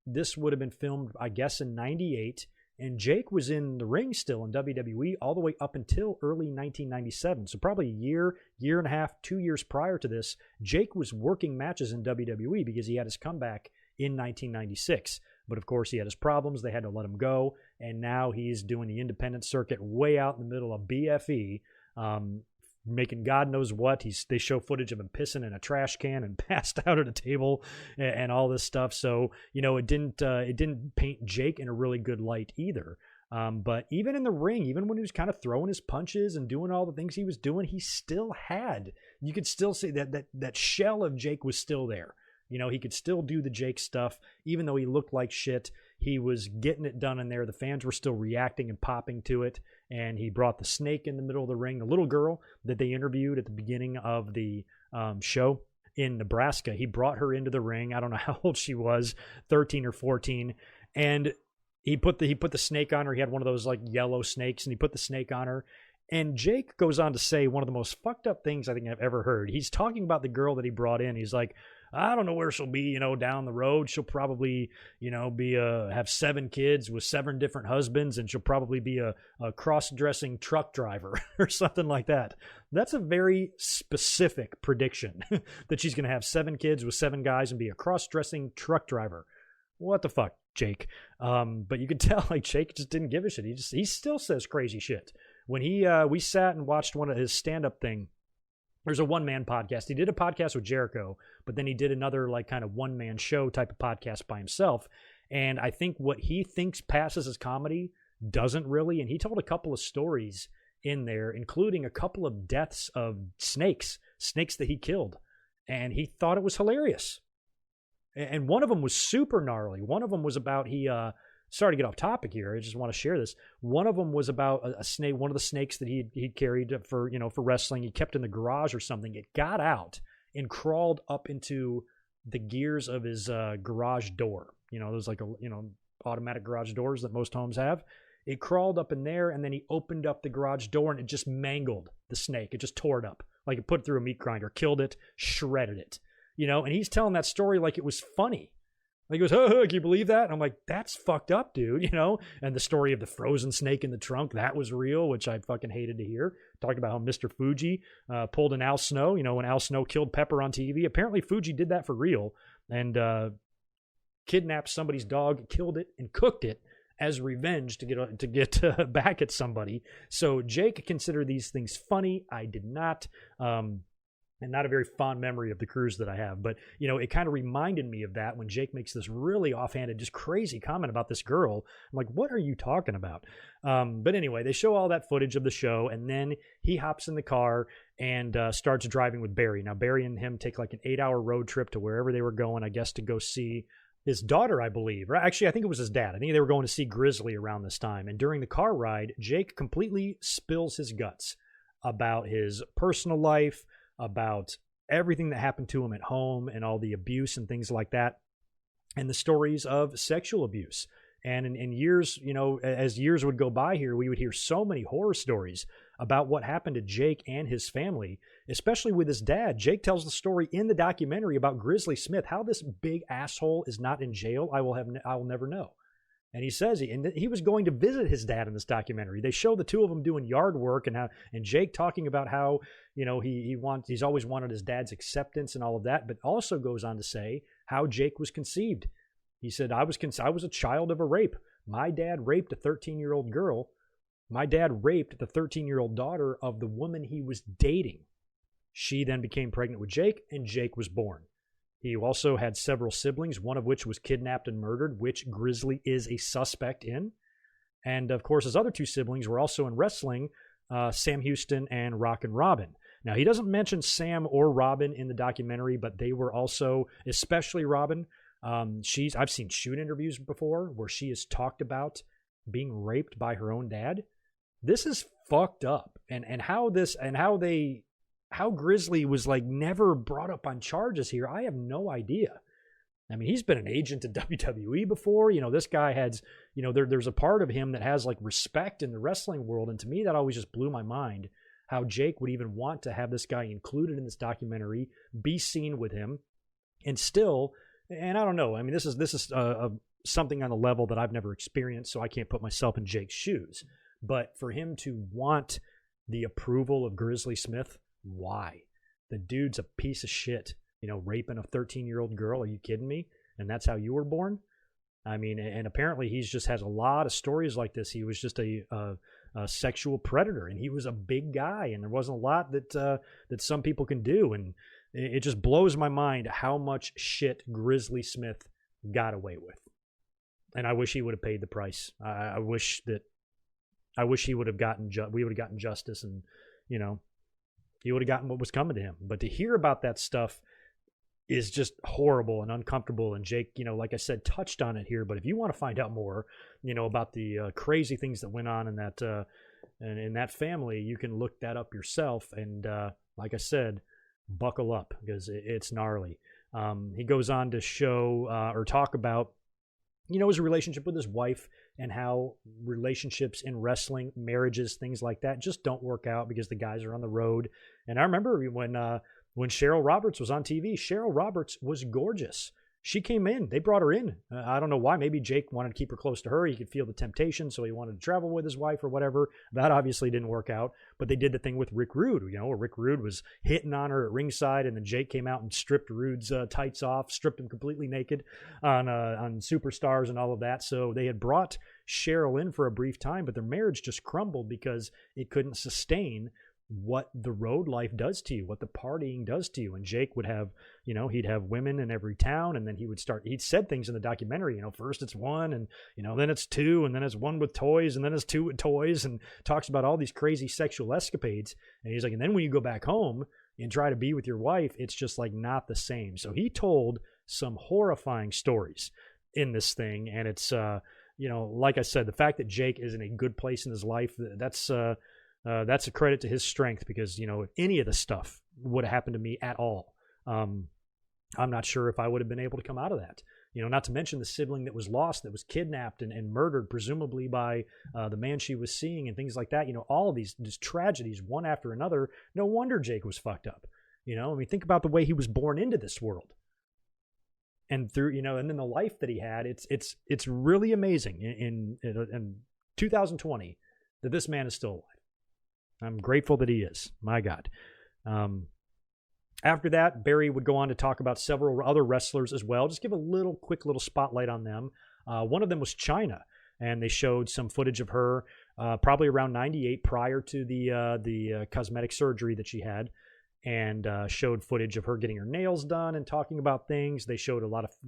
this would have been filmed, I guess, in 98. And Jake was in the ring still in WWE all the way up until early 1997. So probably a year and a half, 2 years prior to this, Jake was working matches in WWE because he had his comeback in 1996. But of course, he had his problems. They had to let him go. And now he's doing the independent circuit way out in the middle of BFE, making God knows what. They show footage of him pissing in a trash can and passed out at a table and all this stuff. So, it didn't paint Jake in a really good light either. But even in the ring, even when he was kind of throwing his punches and doing all the things he was doing, he still had, you could still see that shell of Jake was still there. He could still do the Jake stuff, even though he looked like shit. He was getting it done in there. The fans were still reacting and popping to it. And he brought the snake in the middle of the ring, the little girl that they interviewed at the beginning of the show in Nebraska. He brought her into the ring. I don't know how old she was, 13 or 14. And he put the snake on her. He had one of those like yellow snakes, and he put the snake on her. And Jake goes on to say one of the most fucked up things I think I've ever heard. He's talking about the girl that he brought in. He's like, I don't know where she'll be, down the road. She'll probably, have 7 kids with 7 different husbands, and she'll probably be a cross-dressing truck driver or something like that. That's a very specific prediction that she's going to have 7 kids with 7 guys and be a cross-dressing truck driver. What the fuck, Jake? But you could tell like Jake just didn't give a shit. He still says crazy shit. When we sat and watched one of his stand-up thing, there's a one-man podcast. He did a podcast with Jericho, but then he did another like kind of one-man show type of podcast by himself. And I think what he thinks passes as comedy doesn't really. And he told a couple of stories in there, including a couple of deaths of snakes that he killed. And he thought it was hilarious. And one of them was super gnarly. One of them was about sorry to get off topic here. I just want to share this. One of them was about a snake, one of the snakes that he carried for wrestling. He kept in the garage or something. It got out and crawled up into the gears of his garage door. Those like automatic garage doors that most homes have. It crawled up in there, and then he opened up the garage door, and it just mangled the snake. It just tore it up, like it put it through a meat grinder, killed it, shredded it. And he's telling that story like it was funny. Like he goes, oh, can you believe that? And I'm like, that's fucked up, dude, And the story of the frozen snake in the trunk, that was real, which I fucking hated to hear. Talked about how Mr. Fuji pulled an Al Snow, when Al Snow killed Pepper on TV. Apparently Fuji did that for real and kidnapped somebody's dog, killed it, and cooked it as revenge to get back at somebody. So Jake considered these things funny. I did not. And not a very fond memory of the cruise that I have. But, it kind of reminded me of that when Jake makes this really offhanded, just crazy comment about this girl. I'm like, what are you talking about? But anyway, they show all that footage of the show, and then he hops in the car and starts driving with Barry. Now, Barry and him take like an 8-hour road trip to wherever they were going, I guess, to go see his daughter, I believe. Or actually, I think it was his dad. I think they were going to see Grizzly around this time. And during the car ride, Jake completely spills his guts about his personal life, about everything that happened to him at home and all the abuse and things like that, and the stories of sexual abuse. And in years, as years would go by here, we would hear so many horror stories about what happened to Jake and his family, especially with his dad. Jake tells the story in the documentary about Grizzly Smith, how this big asshole is not in jail. I will never know. And he says he was going to visit his dad in this documentary. They show the two of them doing yard work and Jake talking about how, he's always wanted his dad's acceptance and all of that, but also goes on to say how Jake was conceived. He said, I was a child of a rape. My dad raped a 13-year-old girl. My dad raped the 13-year-old daughter of the woman he was dating. She then became pregnant with Jake, and Jake was born. He also had several siblings, one of which was kidnapped and murdered, which Grizzly is a suspect in. And, of course, his other 2 siblings were also in wrestling, Sam Houston and Rockin' Robin. Now, he doesn't mention Sam or Robin in the documentary, but they were also, especially Robin. I've seen shoot interviews before where she has talked about being raped by her own dad. This is fucked up. And how Grizzly was like never brought up on charges here, I have no idea. I mean, he's been an agent in WWE before. This guy has, there's a part of him that has like respect in the wrestling world. And to me, that always just blew my mind how Jake would even want to have this guy included in this documentary, be seen with him, and still, and I don't know. I mean, this is something on a level that I've never experienced, so I can't put myself in Jake's shoes. But for him to want the approval of Grizzly Smith, why? The dude's a piece of shit, raping a 13-year-old girl. Are you kidding me? And that's how you were born? I mean, and apparently he's just has a lot of stories like this. He was just a sexual predator, and he was a big guy, and there wasn't a lot that some people can do. And it just blows my mind how much shit Grizzly Smith got away with. And I wish he would have paid the price. I wish he would have gotten we would have gotten justice, and he would have gotten what was coming to him. But to hear about that stuff is just horrible and uncomfortable. And Jake, like I said, touched on it here. But if you want to find out more, about the crazy things that went on in that family, you can look that up yourself. And like I said, buckle up, because it's gnarly. He goes on to show or talk about, his relationship with his wife, and how relationships in wrestling, marriages, things like that just don't work out because the guys are on the road. And I remember when Cheryl Roberts was on TV, Cheryl Roberts was gorgeous. She came in. They brought her in. I don't know why. Maybe Jake wanted to keep her close to her. He could feel the temptation, so he wanted to travel with his wife or whatever. That obviously didn't work out. But they did the thing with Rick Rude, where Rick Rude was hitting on her at ringside, and then Jake came out and stripped Rude's tights off, stripped him completely naked on Superstars and all of that. So they had brought Cheryl in for a brief time, but their marriage just crumbled because it couldn't sustain what the road life does to you, what the partying does to you. And Jake would have, he'd have women in every town, and then he'd said things in the documentary, first it's one, and, then it's two, and then it's one with toys, and then it's two with toys, and talks about all these crazy sexual escapades. And he's like, and then when you go back home and try to be with your wife, it's just like not the same. So he told some horrifying stories in this thing. And it's, like I said, the fact that Jake is in a good place in his life, that's a credit to his strength, because, if any of this stuff would have happened to me at all, I'm not sure if I would have been able to come out of that. Not to mention the sibling that was lost, that was kidnapped and murdered, presumably by the man she was seeing, and things like that. All of these tragedies, one after another. No wonder Jake was fucked up. Think about the way he was born into this world. And through, and then the life that he had, it's really amazing in 2020 that this man is still alive. I'm grateful that he is. My God. After that, Barry would go on to talk about several other wrestlers as well. Just give a quick little spotlight on them. One of them was Chyna, and they showed some footage of her probably around 98, prior to the cosmetic surgery that she had, and showed footage of her getting her nails done and talking about things. They showed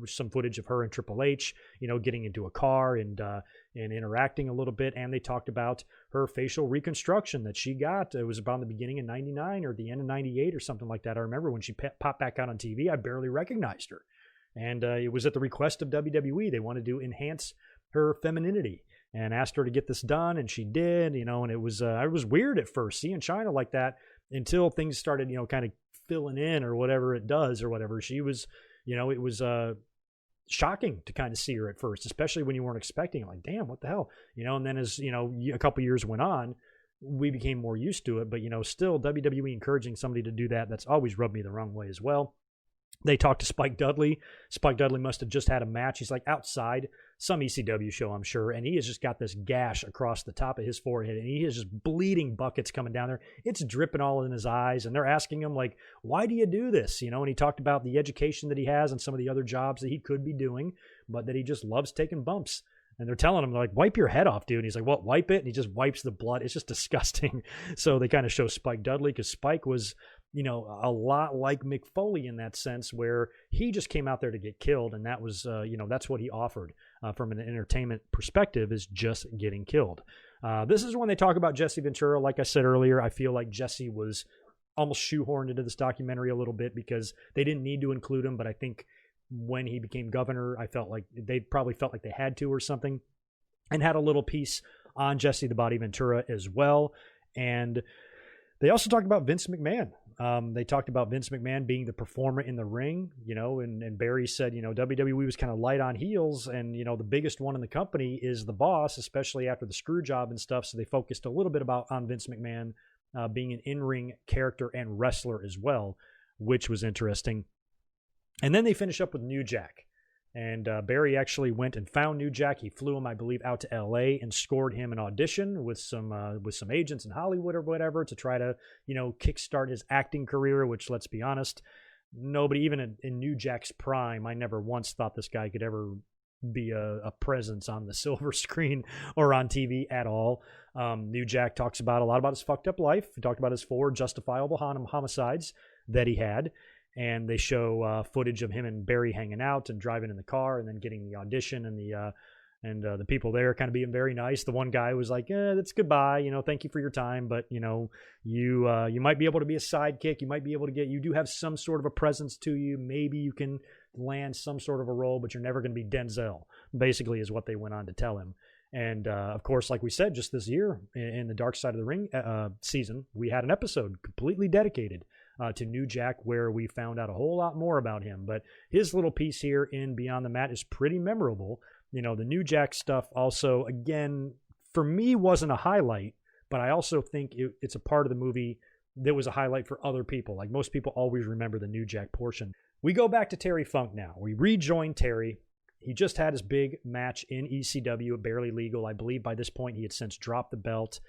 some footage of her and Triple H, getting into a car and interacting a little bit. And they talked about her facial reconstruction that she got. It was about the beginning of 99 or the end of 98 or something like that. I remember when she popped back out on TV, I barely recognized her. And it was at the request of WWE. They wanted to enhance her femininity and asked her to get this done, and she did, and it was weird at first seeing Chyna like that, until things started, kind of filling in or whatever it does or whatever. She was, it was shocking to kind of see her at first, especially when you weren't expecting it. Like, damn, what the hell? And then as, a couple years went on, we became more used to it. But, still WWE encouraging somebody to do that, that's always rubbed me the wrong way as well. They talked to Spike Dudley. Spike Dudley must have just had a match. He's like outside some ECW show, I'm sure. And he has just got this gash across the top of his forehead. And he is just bleeding buckets coming down there. It's dripping all in his eyes. And they're asking him, like, why do you do this? And he talked about the education that he has and some of the other jobs that he could be doing, but that he just loves taking bumps. And they're telling him, like, wipe your head off, dude. And he's like, well, wipe it. And he just wipes the blood. It's just disgusting. So they kind of show Spike Dudley, because Spike was, a lot like Mick Foley in that sense, where he just came out there to get killed. And that was, that's what he offered from an entertainment perspective, is just getting killed. This is when they talk about Jesse Ventura. Like I said earlier, I feel like Jesse was almost shoehorned into this documentary a little bit, because they didn't need to include him. But I think when he became governor, I felt like they probably felt like they had to or something, and had a little piece on Jesse the Body Ventura as well. And they also talked about Vince McMahon. They talked about Vince McMahon being the performer in the ring, and Barry said, WWE was kind of light on heels, and, the biggest one in the company is the boss, especially after the screw job and stuff. So they focused a little bit on Vince McMahon being an in-ring character and wrestler as well, which was interesting. And then they finish up with New Jack. And Barry actually went and found New Jack. He flew him, I believe, out to L.A. and scored him an audition with some agents in Hollywood or whatever to try to, kickstart his acting career, which, let's be honest, nobody, even in New Jack's prime, I never once thought this guy could ever be a presence on the silver screen or on TV at all. New Jack talks about a lot about his fucked up life. He talked about his 4 justifiable homicides that he had. And they show footage of him and Barry hanging out and driving in the car and then getting the audition and the people there kind of being very nice. The one guy was like, that's goodbye. Thank you for your time. But, you might be able to be a sidekick. You might be able to you do have some sort of a presence to you. Maybe you can land some sort of a role, but you're never going to be Denzel, basically, is what they went on to tell him. And, of course, like we said, just this year in the Dark Side of the Ring season, we had an episode completely dedicated to New Jack, where we found out a whole lot more about him. But his little piece here in Beyond the Mat is pretty memorable. The New Jack stuff also, again, for me, wasn't a highlight, but I also think it's a part of the movie that was a highlight for other people. Like, most people always remember the New Jack portion. We go back to Terry Funk now. We rejoin Terry. He just had his big match in ECW at Barely Legal. I believe by this point he had since dropped the belt.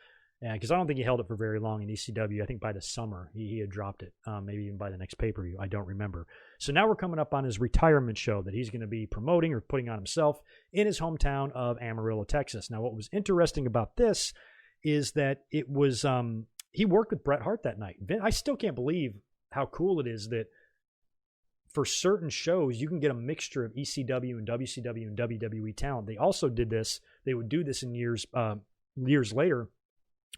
Because I don't think he held it for very long in ECW. I think by the summer he had dropped it, maybe even by the next pay-per-view. I don't remember. So now we're coming up on his retirement show that he's going to be promoting or putting on himself in his hometown of Amarillo, Texas. Now, what was interesting about this is that it was he worked with Bret Hart that night. I still can't believe how cool it is that for certain shows you can get a mixture of ECW and WCW and WWE talent. They also did this. They would do this in years later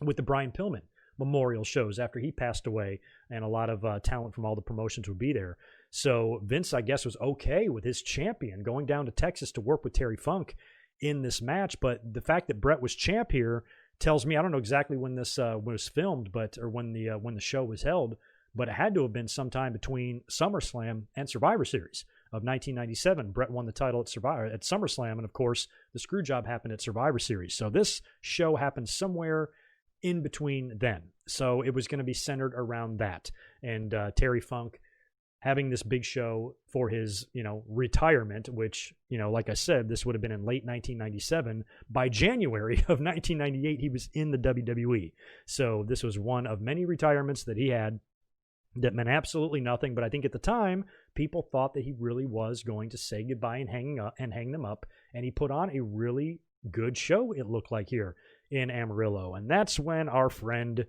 with the Brian Pillman memorial shows after he passed away, and a lot of talent from all the promotions would be there. So Vince, I guess, was okay with his champion going down to Texas to work with Terry Funk in this match. But the fact that Bret was champ here tells me, I don't know exactly when this was filmed, or when the show was held, but it had to have been sometime between SummerSlam and Survivor Series of 1997. Bret won the title at SummerSlam, and of course the screw job happened at Survivor Series. So this show happened somewhere in between then. So it was going to be centered around that. And Terry Funk having this big show for his, retirement, which, like I said, this would have been in late 1997. By January of 1998, he was in the WWE. So this was one of many retirements that he had that meant absolutely nothing. But I think at the time, people thought that he really was going to say goodbye and hang them up. And he put on a really good show, it looked like, here in Amarillo. And that's when our friend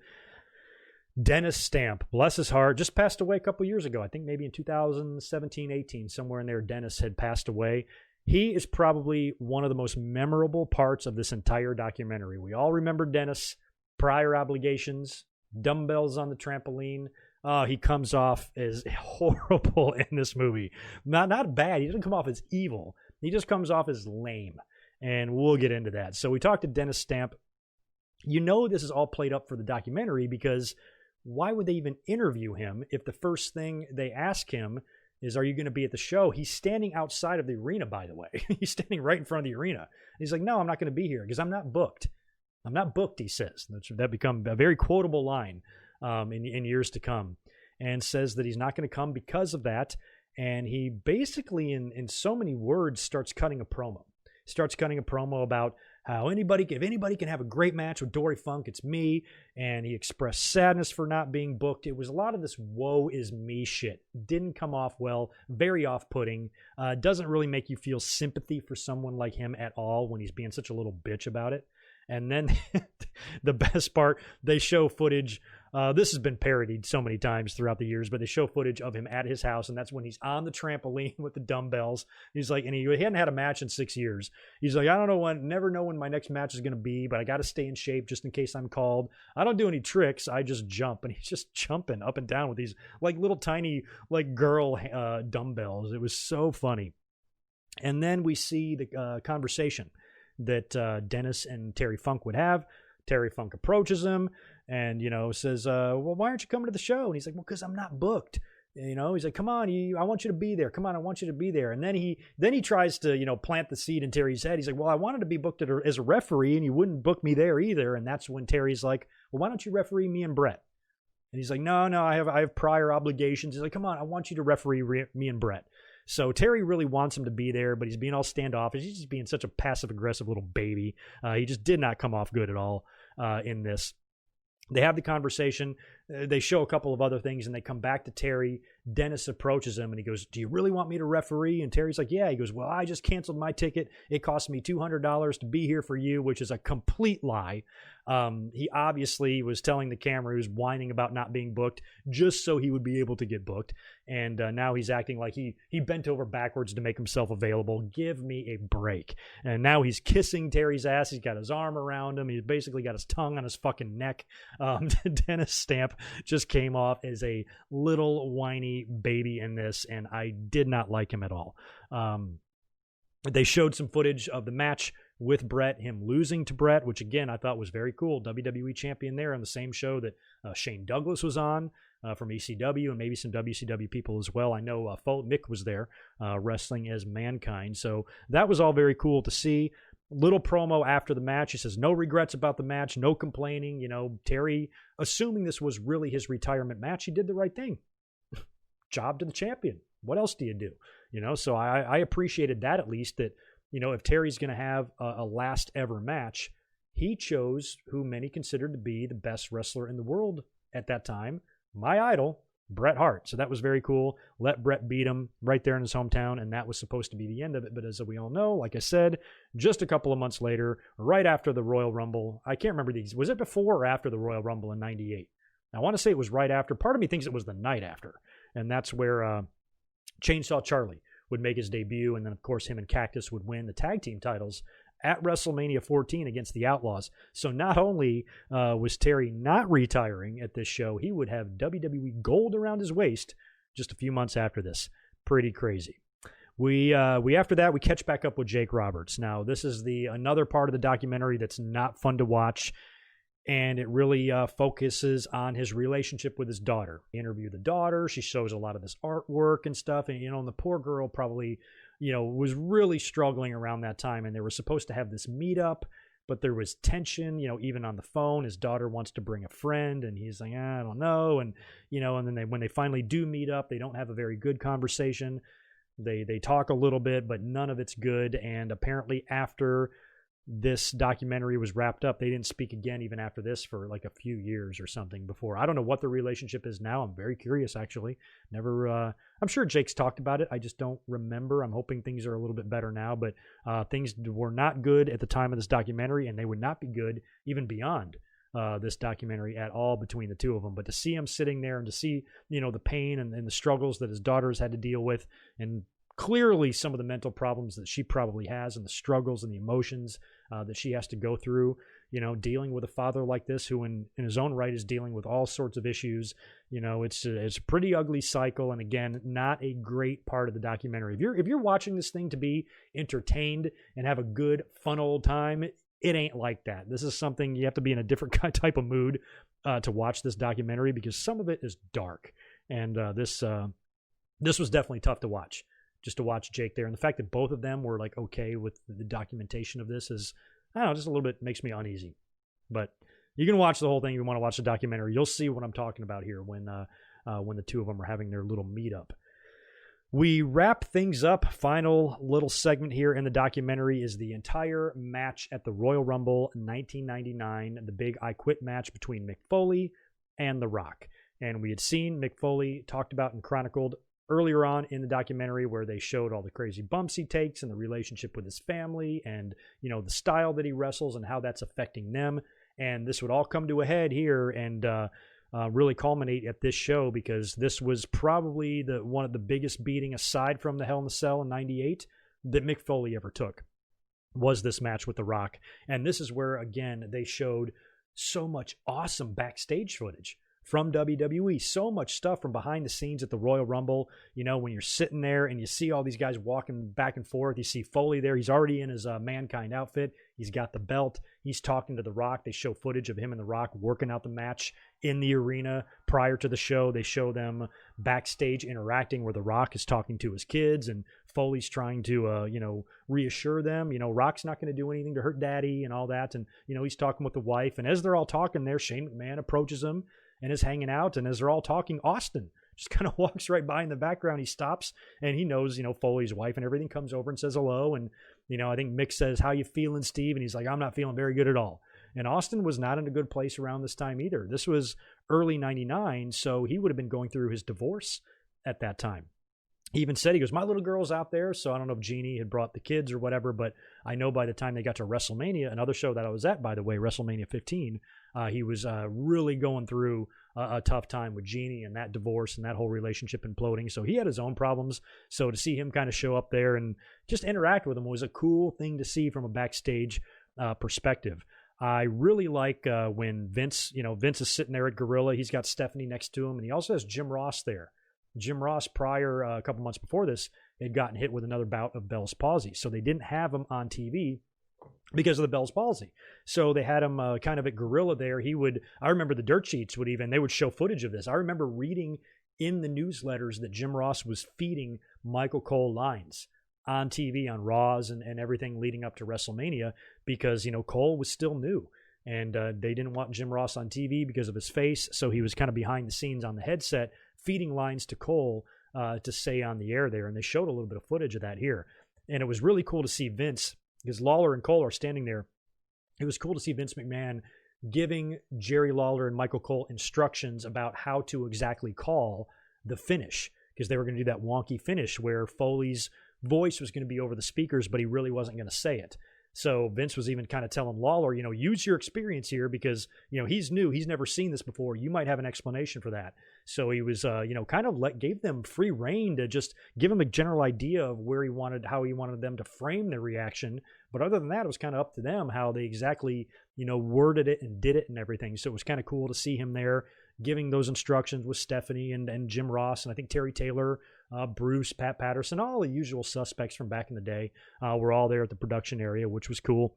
Dennis Stamp, bless his heart, just passed away a couple years ago. I think maybe in 2017, 18, somewhere in there, Dennis had passed away. He is probably one of the most memorable parts of this entire documentary. We all remember Dennis, prior obligations, dumbbells on the trampoline. He comes off as horrible in this movie. Not bad. He doesn't come off as evil. He just comes off as lame. And we'll get into that. So we talked to Dennis Stamp. This is all played up for the documentary, because why would they even interview him if the first thing they ask him is, are you going to be at the show? He's standing outside of the arena, by the way. He's standing right in front of the arena. He's like, no, I'm not going to be here because I'm not booked. I'm not booked, he says. That become a very quotable line in years to come, and says that he's not going to come because of that. And he basically, in so many words, starts cutting a promo. Starts cutting a promo about how if anybody can have a great match with Dory Funk, it's me. And he expressed sadness for not being booked. It was a lot of this woe is me shit. Didn't come off well. Very off-putting. Doesn't really make you feel sympathy for someone like him at all when he's being such a little bitch about it. And then the best part, they show footage. This has been parodied so many times throughout the years, but they show footage of him at his house, and that's when he's on the trampoline with the dumbbells. He's like, and he hadn't had a match in 6 years. He's like, never know when my next match is going to be, but I got to stay in shape just in case I'm called. I don't do any tricks. I just jump. And he's just jumping up and down with these like little tiny like girl dumbbells. It was so funny. And then we see the conversation that Dennis and Terry Funk would have. Terry Funk approaches him and, says, well, why aren't you coming to the show? And he's like, well, because I'm not booked. He's like, come on, I want you to be there. Come on, I want you to be there. And then he tries to, plant the seed in Terry's head. He's like, well, I wanted to be booked as a referee and you wouldn't book me there either. And that's when Terry's like, well, why don't you referee me and Bret? And he's like, no, I have prior obligations. He's like, come on, I want you to referee me and Brett. So Terry really wants him to be there, but he's being all standoffish. He's just being such a passive-aggressive little baby. He just did not come off good at all in this. They have the conversation. They show a couple of other things, and they come back to Terry. Dennis approaches him, and he goes, do you really want me to referee? And Terry's like, yeah. He goes, well, I just canceled my ticket. It cost me $200 to be here for you, which is a complete lie. He obviously was telling the camera, he was whining about not being booked just so he would be able to get booked. And now he's acting like he bent over backwards to make himself available. Give me a break. And now he's kissing Terry's ass. He's got his arm around him. He's basically got his tongue on his fucking neck. Dennis Stamp just came off as a little whiny baby in this, and I did not like him at all. They showed some footage of the match with Brett, him losing to Brett, which again I thought was very cool. WWE champion there on the same show that Shane Douglas was on from ECW, and maybe some WCW people as well. I know Mick was there wrestling as Mankind, so that was all very cool to see. Little promo after the match. He says no regrets about the match, no complaining. You know, Terry, assuming this was really his retirement match, he did the right thing. Job to the champion. What else do you do? You know, so I appreciated that, at least, that, you know, if Terry's going to have a last ever match, he chose who many considered to be the best wrestler in the world at that time, my idol, Bret Hart. So that was very cool. Let Bret beat him right there in his hometown, and that was supposed to be the end of it. But as we all know, like I said, just a couple of months later, right after the Royal Rumble, I can't remember was it before or after the Royal Rumble in '98? I want to say it was right after. Part of me thinks it was the night after, and that's where Chainsaw Charlie would make his debut, and then, of course, him and Cactus would win the tag team titles at WrestleMania 14 against the Outlaws. So not only was Terry not retiring at this show, he would have WWE gold around his waist just a few months after this. Pretty crazy. We after that, we catch back up with Jake Roberts. Now, this is another part of the documentary that's not fun to watch, and it really focuses on his relationship with his daughter. They interview the daughter. She shows a lot of this artwork and stuff. And, you know, and the poor girl probably, you know, was really struggling around that time. And they were supposed to have this meetup, but there was tension, you know, even on the phone. His daughter wants to bring a friend, and he's like, I don't know. And, you know, and then when they finally do meet up, they don't have a very good conversation. They talk a little bit, but none of it's good. And apparently after this documentary was wrapped up, they didn't speak again even after this for like a few years or something before. I don't know what the relationship is now. I'm very curious, actually. I'm sure Jake's talked about it. I just don't remember. I'm hoping things are a little bit better now, but things were not good at the time of this documentary, and they would not be good even beyond this documentary at all between the two of them. But to see him sitting there and to see, you know, the pain and the struggles that his daughter's had to deal with, and clearly some of the mental problems that she probably has, and the struggles and the emotions that she has to go through, you know, dealing with a father like this who in his own right is dealing with all sorts of issues. You know, it's a pretty ugly cycle, and again, not a great part of the documentary. If you're watching this thing to be entertained and have a good, fun old time, it ain't like that. This is something you have to be in a different type of mood to watch this documentary, because some of it is dark, and this was definitely tough to watch. Just to watch Jake there. And the fact that both of them were like okay with the documentation of this is, I don't know, just a little bit makes me uneasy. But you can watch the whole thing if you want to watch the documentary. You'll see what I'm talking about here when the two of them are having their little meetup. We wrap things up. Final little segment here in the documentary is the entire match at the Royal Rumble 1999, the big I Quit match between Mick Foley and The Rock. And we had seen Mick Foley talked about and chronicled earlier on in the documentary, where they showed all the crazy bumps he takes and the relationship with his family, and, you know, the style that he wrestles and how that's affecting them. And this would all come to a head here and really culminate at this show, because this was probably one of the biggest beating, aside from the Hell in a Cell in '98, that Mick Foley ever took, was this match with The Rock. And this is where, again, they showed so much awesome backstage footage from WWE, so much stuff from behind the scenes at the Royal Rumble. You know, when you're sitting there and you see all these guys walking back and forth, you see Foley there. He's already in his Mankind outfit. He's got the belt. He's talking to The Rock. They show footage of him and The Rock working out the match in the arena prior to the show. They show them backstage interacting, where The Rock is talking to his kids and Foley's trying to, you know, reassure them, you know, Rock's not going to do anything to hurt daddy and all that. And, you know, he's talking with the wife. And as they're all talking there, Shane McMahon approaches him and is hanging out. And as they're all talking, Austin just kind of walks right by in the background. He stops, and he knows, Foley's wife and everything, comes over and says hello. And, I think Mick says, "How you feeling, Steve?" And he's like, "I'm not feeling very good at all." And Austin was not in a good place around this time either. This was early 99, so he would have been going through his divorce at that time. He even said, he goes, "My little girl's out there." So I don't know if Jeannie had brought the kids or whatever, but I know by the time they got to WrestleMania, another show that I was at, by the way, WrestleMania 15, he was really going through a tough time with Jeannie and that divorce and that whole relationship imploding. So he had his own problems. So to see him kind of show up there and just interact with him was a cool thing to see from a backstage perspective. I really like when Vince is sitting there at Gorilla. He's got Stephanie next to him, and he also has Jim Ross there. Jim Ross, prior, a couple months before this, had gotten hit with another bout of Bell's palsy. So they didn't have him on TV because of the Bell's palsy. So they had him kind of at Gorilla there. I remember the dirt sheets they would show footage of this. I remember reading in the newsletters that Jim Ross was feeding Michael Cole lines on TV, on Raws and everything leading up to WrestleMania, because, Cole was still new. And they didn't want Jim Ross on TV because of his face. So he was kind of behind the scenes on the headset, feeding lines to Cole to say on the air there. And they showed a little bit of footage of that here. And it was really cool to see Vince, because Lawler and Cole are standing there. It was cool to see Vince McMahon giving Jerry Lawler and Michael Cole instructions about how to exactly call the finish, because they were going to do that wonky finish where Foley's voice was going to be over the speakers, but he really wasn't going to say it. So Vince was even kind of telling Lawler, use your experience here, because, he's new. He's never seen this before. You might have an explanation for that. So he was, kind of gave them free reign to just give him a general idea of how he wanted them to frame their reaction. But other than that, it was kind of up to them how they exactly, worded it and did it and everything. So it was kind of cool to see him there giving those instructions with Stephanie and Jim Ross, and I think Terry Taylor, Bruce, Pat Patterson, all the usual suspects from back in the day were all there at the production area, which was cool.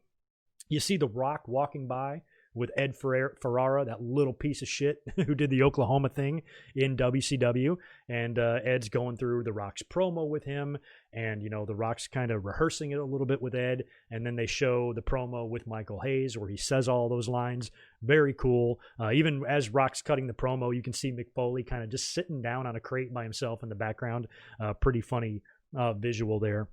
You see The Rock walking by with Ed Ferrara, that little piece of shit who did the Oklahoma thing in WCW. And Ed's going through The Rock's promo with him. And, The Rock's kind of rehearsing it a little bit with Ed. And then they show the promo with Michael Hayes where he says all those lines. Very cool. Even as Rock's cutting the promo, you can see Mick Foley kind of just sitting down on a crate by himself in the background. Pretty funny visual there.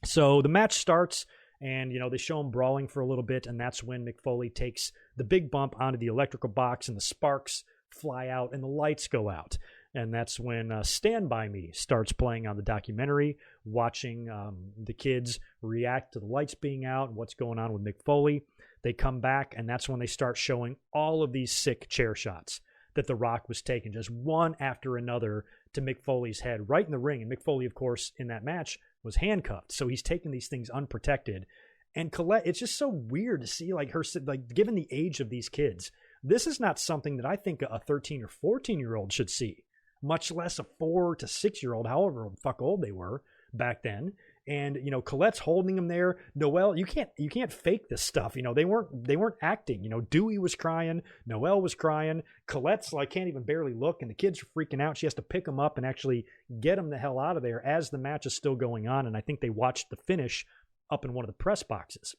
So the match starts. And, they show him brawling for a little bit, and that's when Mick Foley takes the big bump onto the electrical box, and the sparks fly out, and the lights go out. And that's when Stand By Me starts playing on the documentary, watching the kids react to the lights being out and what's going on with Mick Foley. They come back, and that's when they start showing all of these sick chair shots that The Rock was taking, just one after another, to Mick Foley's head right in the ring. And Mick Foley, of course, in that match was handcuffed. So he's taking these things unprotected. And Colette, it's just so weird to see her, given the age of these kids, this is not something that I think a 13 or 14-year-old should see, much less a 4 to 6-year-old, however the fuck old they were back then. And, Colette's holding him there. Noelle, you can't fake this stuff. They weren't acting. Dewey was crying. Noelle was crying. Colette's can't even barely look, and the kids are freaking out. She has to pick him up and actually get him the hell out of there as the match is still going on. And I think they watched the finish up in one of the press boxes.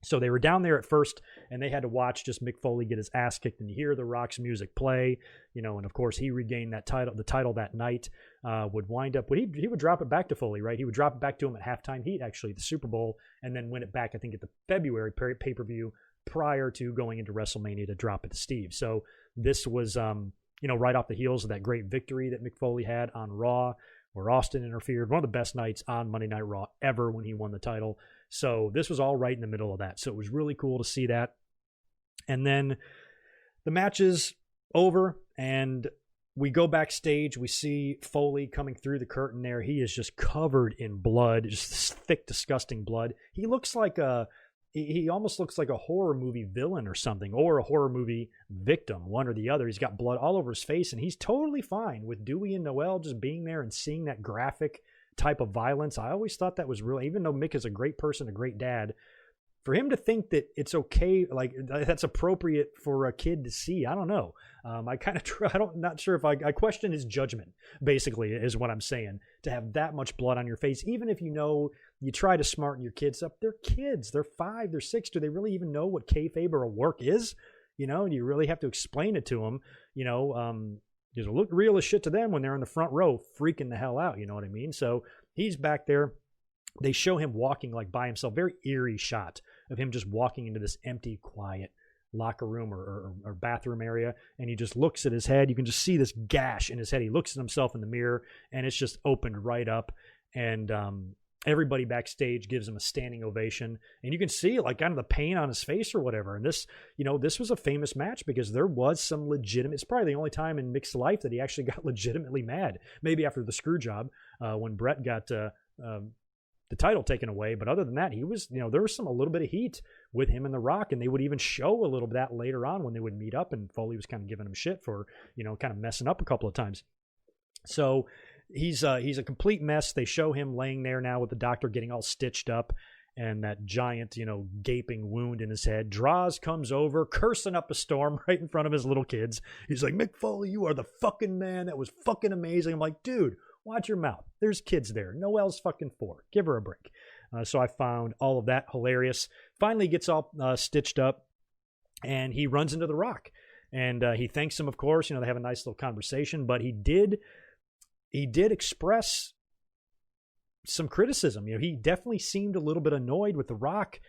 So they were down there at first, and they had to watch just Mick Foley get his ass kicked and hear The Rock's music play, and of course he regained the title that night, would wind up, he would drop it back to Foley, right? He would drop it back to him at Halftime Heat, actually, the Super Bowl, and then win it back, I think, at the February pay-per-view prior to going into WrestleMania to drop it to Steve. So this was, right off the heels of that great victory that Mick Foley had on Raw, where Austin interfered. One of the best nights on Monday Night Raw ever when he won the title. So this was all right in the middle of that. So it was really cool to see that. And then the match is over, and we go backstage. We see Foley coming through the curtain there. He is just covered in blood, just this thick, disgusting blood. He almost looks like a horror movie villain or something, or a horror movie victim, one or the other. He's got blood all over his face, and he's totally fine with Dewey and Noelle just being there and seeing that graphic type of violence. I always thought that was really, even though Mick is a great person, a great dad, for him to think that it's okay, that's appropriate for a kid to see, I don't know. Not sure if I question his judgment, basically, is what I'm saying. To have that much blood on your face, even if you try to smarten your kids up, they're kids, they're 5, they're 6. Do they really even know what kayfabe or a work is? and you really have to explain it to them, Just look real as shit to them when they're in the front row freaking the hell out, you know what I mean? So he's back there. They show him walking like by himself, very eerie shot of him just walking into this empty, quiet locker room or bathroom area, and he just looks at his head. You can just see this gash in his head. He looks at himself in the mirror, and it's just opened right up, and everybody backstage gives him a standing ovation, and you can see like kind of the pain on his face or whatever. And this, this was a famous match because there was some legitimate, it's probably the only time in Mick's life that he actually got legitimately mad, maybe after the screw job when Brett got the title taken away. But other than that, he was, there was a little bit of heat with him and The Rock, and they would even show a little bit of that later on when they would meet up, and Foley was kind of giving him shit for, kind of messing up a couple of times. So he's a complete mess. They show him laying there now with the doctor getting all stitched up and that giant, gaping wound in his head. Droz comes over, cursing up a storm right in front of his little kids. He's like, Mick Foley, you are the fucking man. That was fucking amazing. I'm like, dude, watch your mouth. There's kids there. Noelle's fucking 4. Give her a break. So I found all of that hilarious. Finally gets all stitched up, and he runs into The Rock. And he thanks him, of course. They have a nice little conversation. But he did express some criticism. He definitely seemed a little bit annoyed with The Rock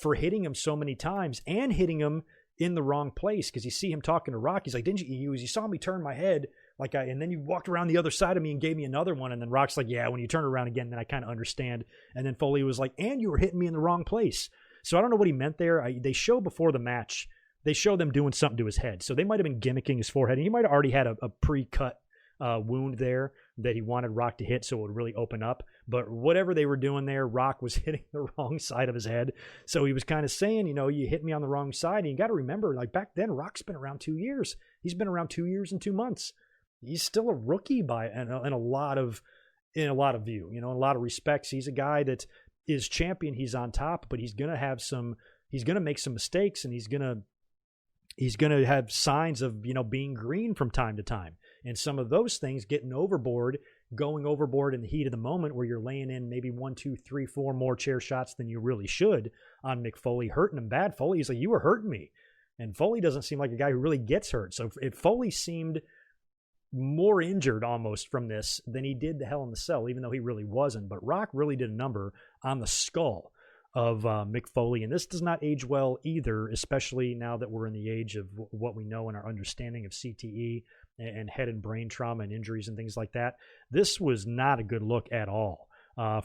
for hitting him so many times and hitting him in the wrong place. Because you see him talking to Rock. He's like, didn't you saw me turn my head and then you walked around the other side of me and gave me another one. And then Rock's like, yeah, when you turn around again, then I kind of understand. And then Foley was like, and you were hitting me in the wrong place. So I don't know what he meant there. They show before the match, they show them doing something to his head. So they might have been gimmicking his forehead. And he might have already had a pre-cut wound there that he wanted Rock to hit so it would really open up. But whatever they were doing there, Rock was hitting the wrong side of his head. So he was kind of saying, you hit me on the wrong side. And you got to remember, like back then, Rock's been around 2 years. He's been around 2 years and 2 months. He's still a rookie in a lot of view, in a lot of respects. He's a guy that is champion. He's on top, but he's going to make some mistakes, and he's going to have signs of, being green from time to time. And some of those things, going overboard in the heat of the moment where you're laying in maybe 1, 2, 3, 4 more chair shots than you really should on Mick Foley, hurting him bad. Foley's like, you were hurting me. And Foley doesn't seem like a guy who really gets hurt. So if Foley seemed more injured almost from this than he did the Hell in the Cell, even though he really wasn't. But Rock really did a number on the skull of Mick Foley, and this does not age well either, especially now that we're in the age of what we know and our understanding of CTE and head and brain trauma and injuries and things like that. This was not a good look at all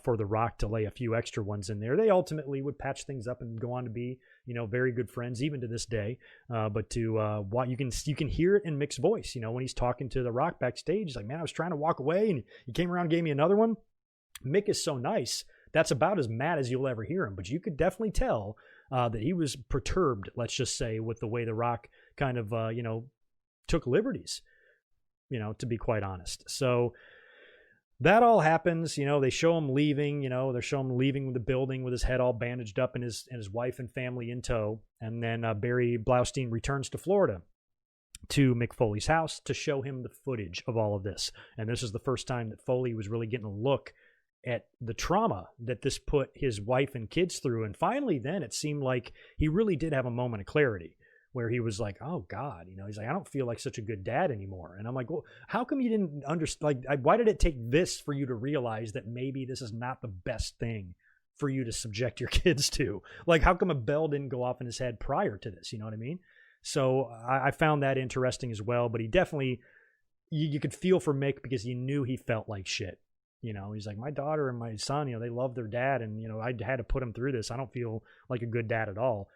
for The Rock to lay a few extra ones in there. They ultimately would patch things up and go on to be, very good friends even to this day. But to what you can hear it in Mick's voice, when he's talking to The Rock backstage, he's like, man, I was trying to walk away and he came around and gave me another one. Mick is so nice. That's about as mad as you'll ever hear him. But you could definitely tell that he was perturbed, let's just say, with the way The Rock kind of, took liberties, to be quite honest. So that all happens. They show him leaving. They show him leaving the building with his head all bandaged up and his wife and family in tow. And then Barry Blaustein returns to Florida to Mick Foley's house to show him the footage of all of this. And this is the first time that Foley was really getting a look at the trauma that this put his wife and kids through. And finally, then it seemed like he really did have a moment of clarity where he was like, oh God, he's like, I don't feel like such a good dad anymore. And I'm like, well, how come you didn't understand? Like, why did it take this for you to realize that maybe this is not the best thing for you to subject your kids to? Like, how come a bell didn't go off in his head prior to this? You know what I mean? So I found that interesting as well, but he definitely, you could feel for Mick because you knew he felt like shit. He's like, my daughter and my son, they love their dad. And, I had to put him through this. I don't feel like a good dad at all.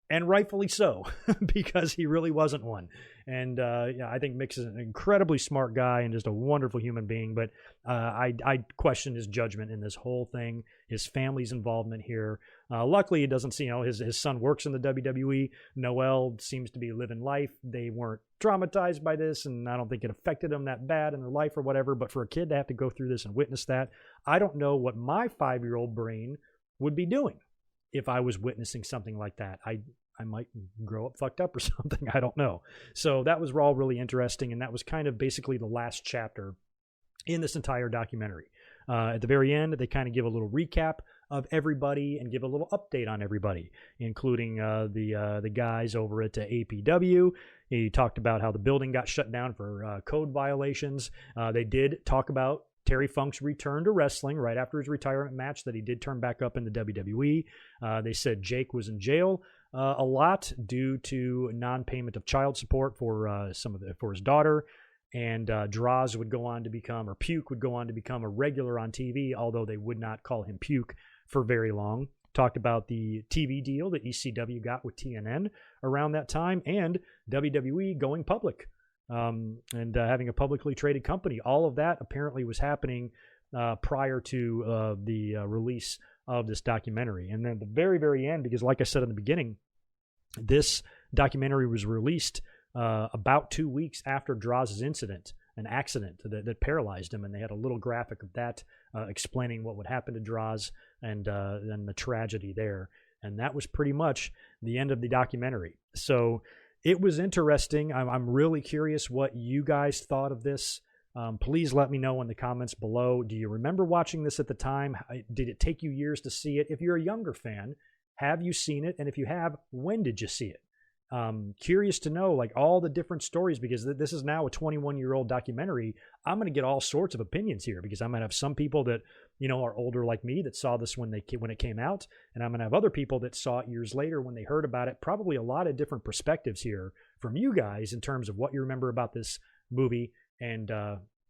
And rightfully so, because he really wasn't one. And I think Mick is an incredibly smart guy and just a wonderful human being. But I question his judgment in this whole thing, his family's involvement here. Luckily, it doesn't see, his son works in the WWE. Noelle seems to be living life. They weren't traumatized by this, and I don't think it affected them that bad in their life or whatever. But for a kid to have to go through this and witness that, I don't know what my 5-year-old brain would be doing if I was witnessing something like that. I might grow up fucked up or something. I don't know. So that was all really interesting. And that was kind of basically the last chapter in this entire documentary. At the very end, they kind of give a little recap of everybody and give a little update on everybody, including the guys over at APW. He talked about how the building got shut down for code violations. They did talk about Terry Funk's return to wrestling right after his retirement match, that he did turn back up in the WWE. They said Jake was in jail a lot due to non-payment of child support for for his daughter. And Droz would go on to become, or Puke would go on to become a regular on TV, although they would not call him Puke for very long. Talked about the TV deal that ECW got with TNN around that time, and WWE going public and having a publicly traded company. All of that apparently was happening prior to the release of this documentary. And then at the very, very end, because like I said in the beginning, this documentary was released about 2 weeks after Droz's incident, an accident that paralyzed him, and they had a little graphic of that explaining what would happen to Droz and the tragedy there. And that was pretty much the end of the documentary. So it was interesting. I'm really curious what you guys thought of this. Please let me know in the comments below. Do you remember watching this at the time? Did it take you years to see it? If you're a younger fan, have you seen it? And if you have, when did you see it? Curious to know, like, all the different stories, because this is now a 21-year-old documentary. I'm going to get all sorts of opinions here, because I'm going to have some people that, you know, are older like me that saw this when it came out, and I'm going to have other people that saw it years later when they heard about it. Probably a lot of different perspectives here from you guys in terms of what you remember about this movie and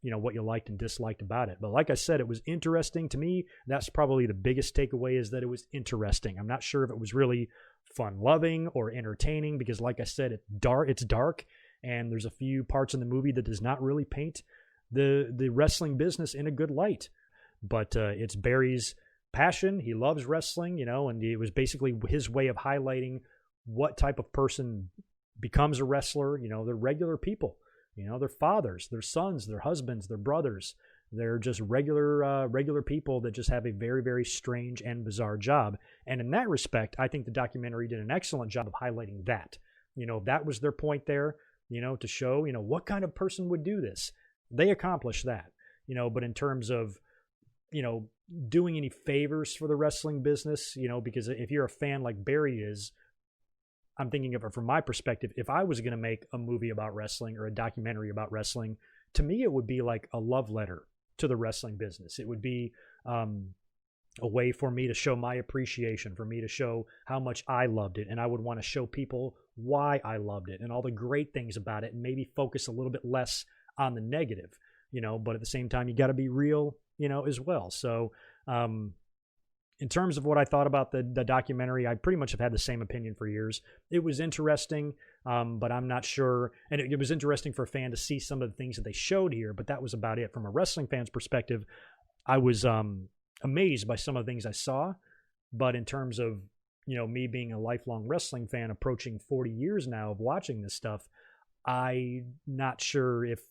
you know, what you liked and disliked about it. But like I said, it was interesting to me. That's probably the biggest takeaway, is that it was interesting. I'm not sure if it was really fun-loving or entertaining, because like I said, it's dark, and there's a few parts in the movie that does not really paint the wrestling business in a good light. But it's Barry's passion. He loves wrestling, you know, and it was basically his way of highlighting what type of person becomes a wrestler. You know, they're regular people. You know, they're fathers, their sons, their husbands, their brothers. They're just regular people that just have a very, very strange and bizarre job. And in that respect, I think the documentary did an excellent job of highlighting that. You know, that was their point there, you know, to show, you know, what kind of person would do this. They accomplished that, you know, but in terms of, you know, doing any favors for the wrestling business, you know, because if you're a fan like Barry is, I'm thinking of it from my perspective. If I was going to make a movie about wrestling or a documentary about wrestling, to me, it would be like a love letter to the wrestling business. It would be a way for me to show my appreciation, for me to show how much I loved it. And I would want to show people why I loved it and all the great things about it, and maybe focus a little bit less on the negative, you know, but at the same time, you got to be real, you know, as well. So, in terms of what I thought about the documentary, I pretty much have had the same opinion for years. It was interesting, but I'm not sure. And it was interesting for a fan to see some of the things that they showed here, but that was about it. From a wrestling fan's perspective, I was amazed by some of the things I saw. But in terms of, you know, me being a lifelong wrestling fan, approaching 40 years now of watching this stuff, I'm not sure if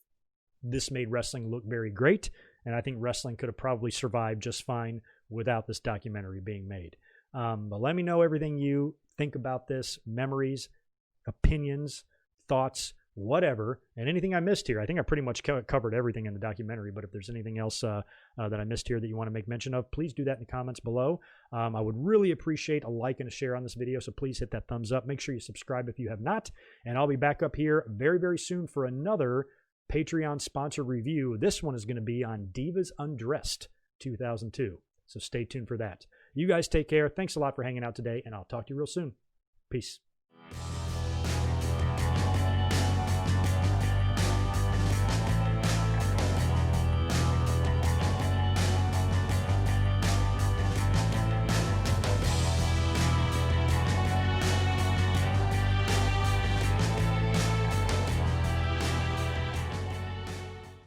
this made wrestling look very great. And I think wrestling could have probably survived just fine without this documentary being made. But let me know everything you think about this, memories, opinions, thoughts, whatever, and anything I missed here. I think I pretty much covered everything in the documentary, but if there's anything else that I missed here that you want to make mention of, please do that in the comments below. I would really appreciate a like and a share on this video, so please hit that thumbs up. Make sure you subscribe if you have not, and I'll be back up here very, very soon for another Patreon-sponsored review. This one is going to be on Divas Undressed 2002. So stay tuned for that. You guys take care. Thanks a lot for hanging out today, and I'll talk to you real soon. Peace.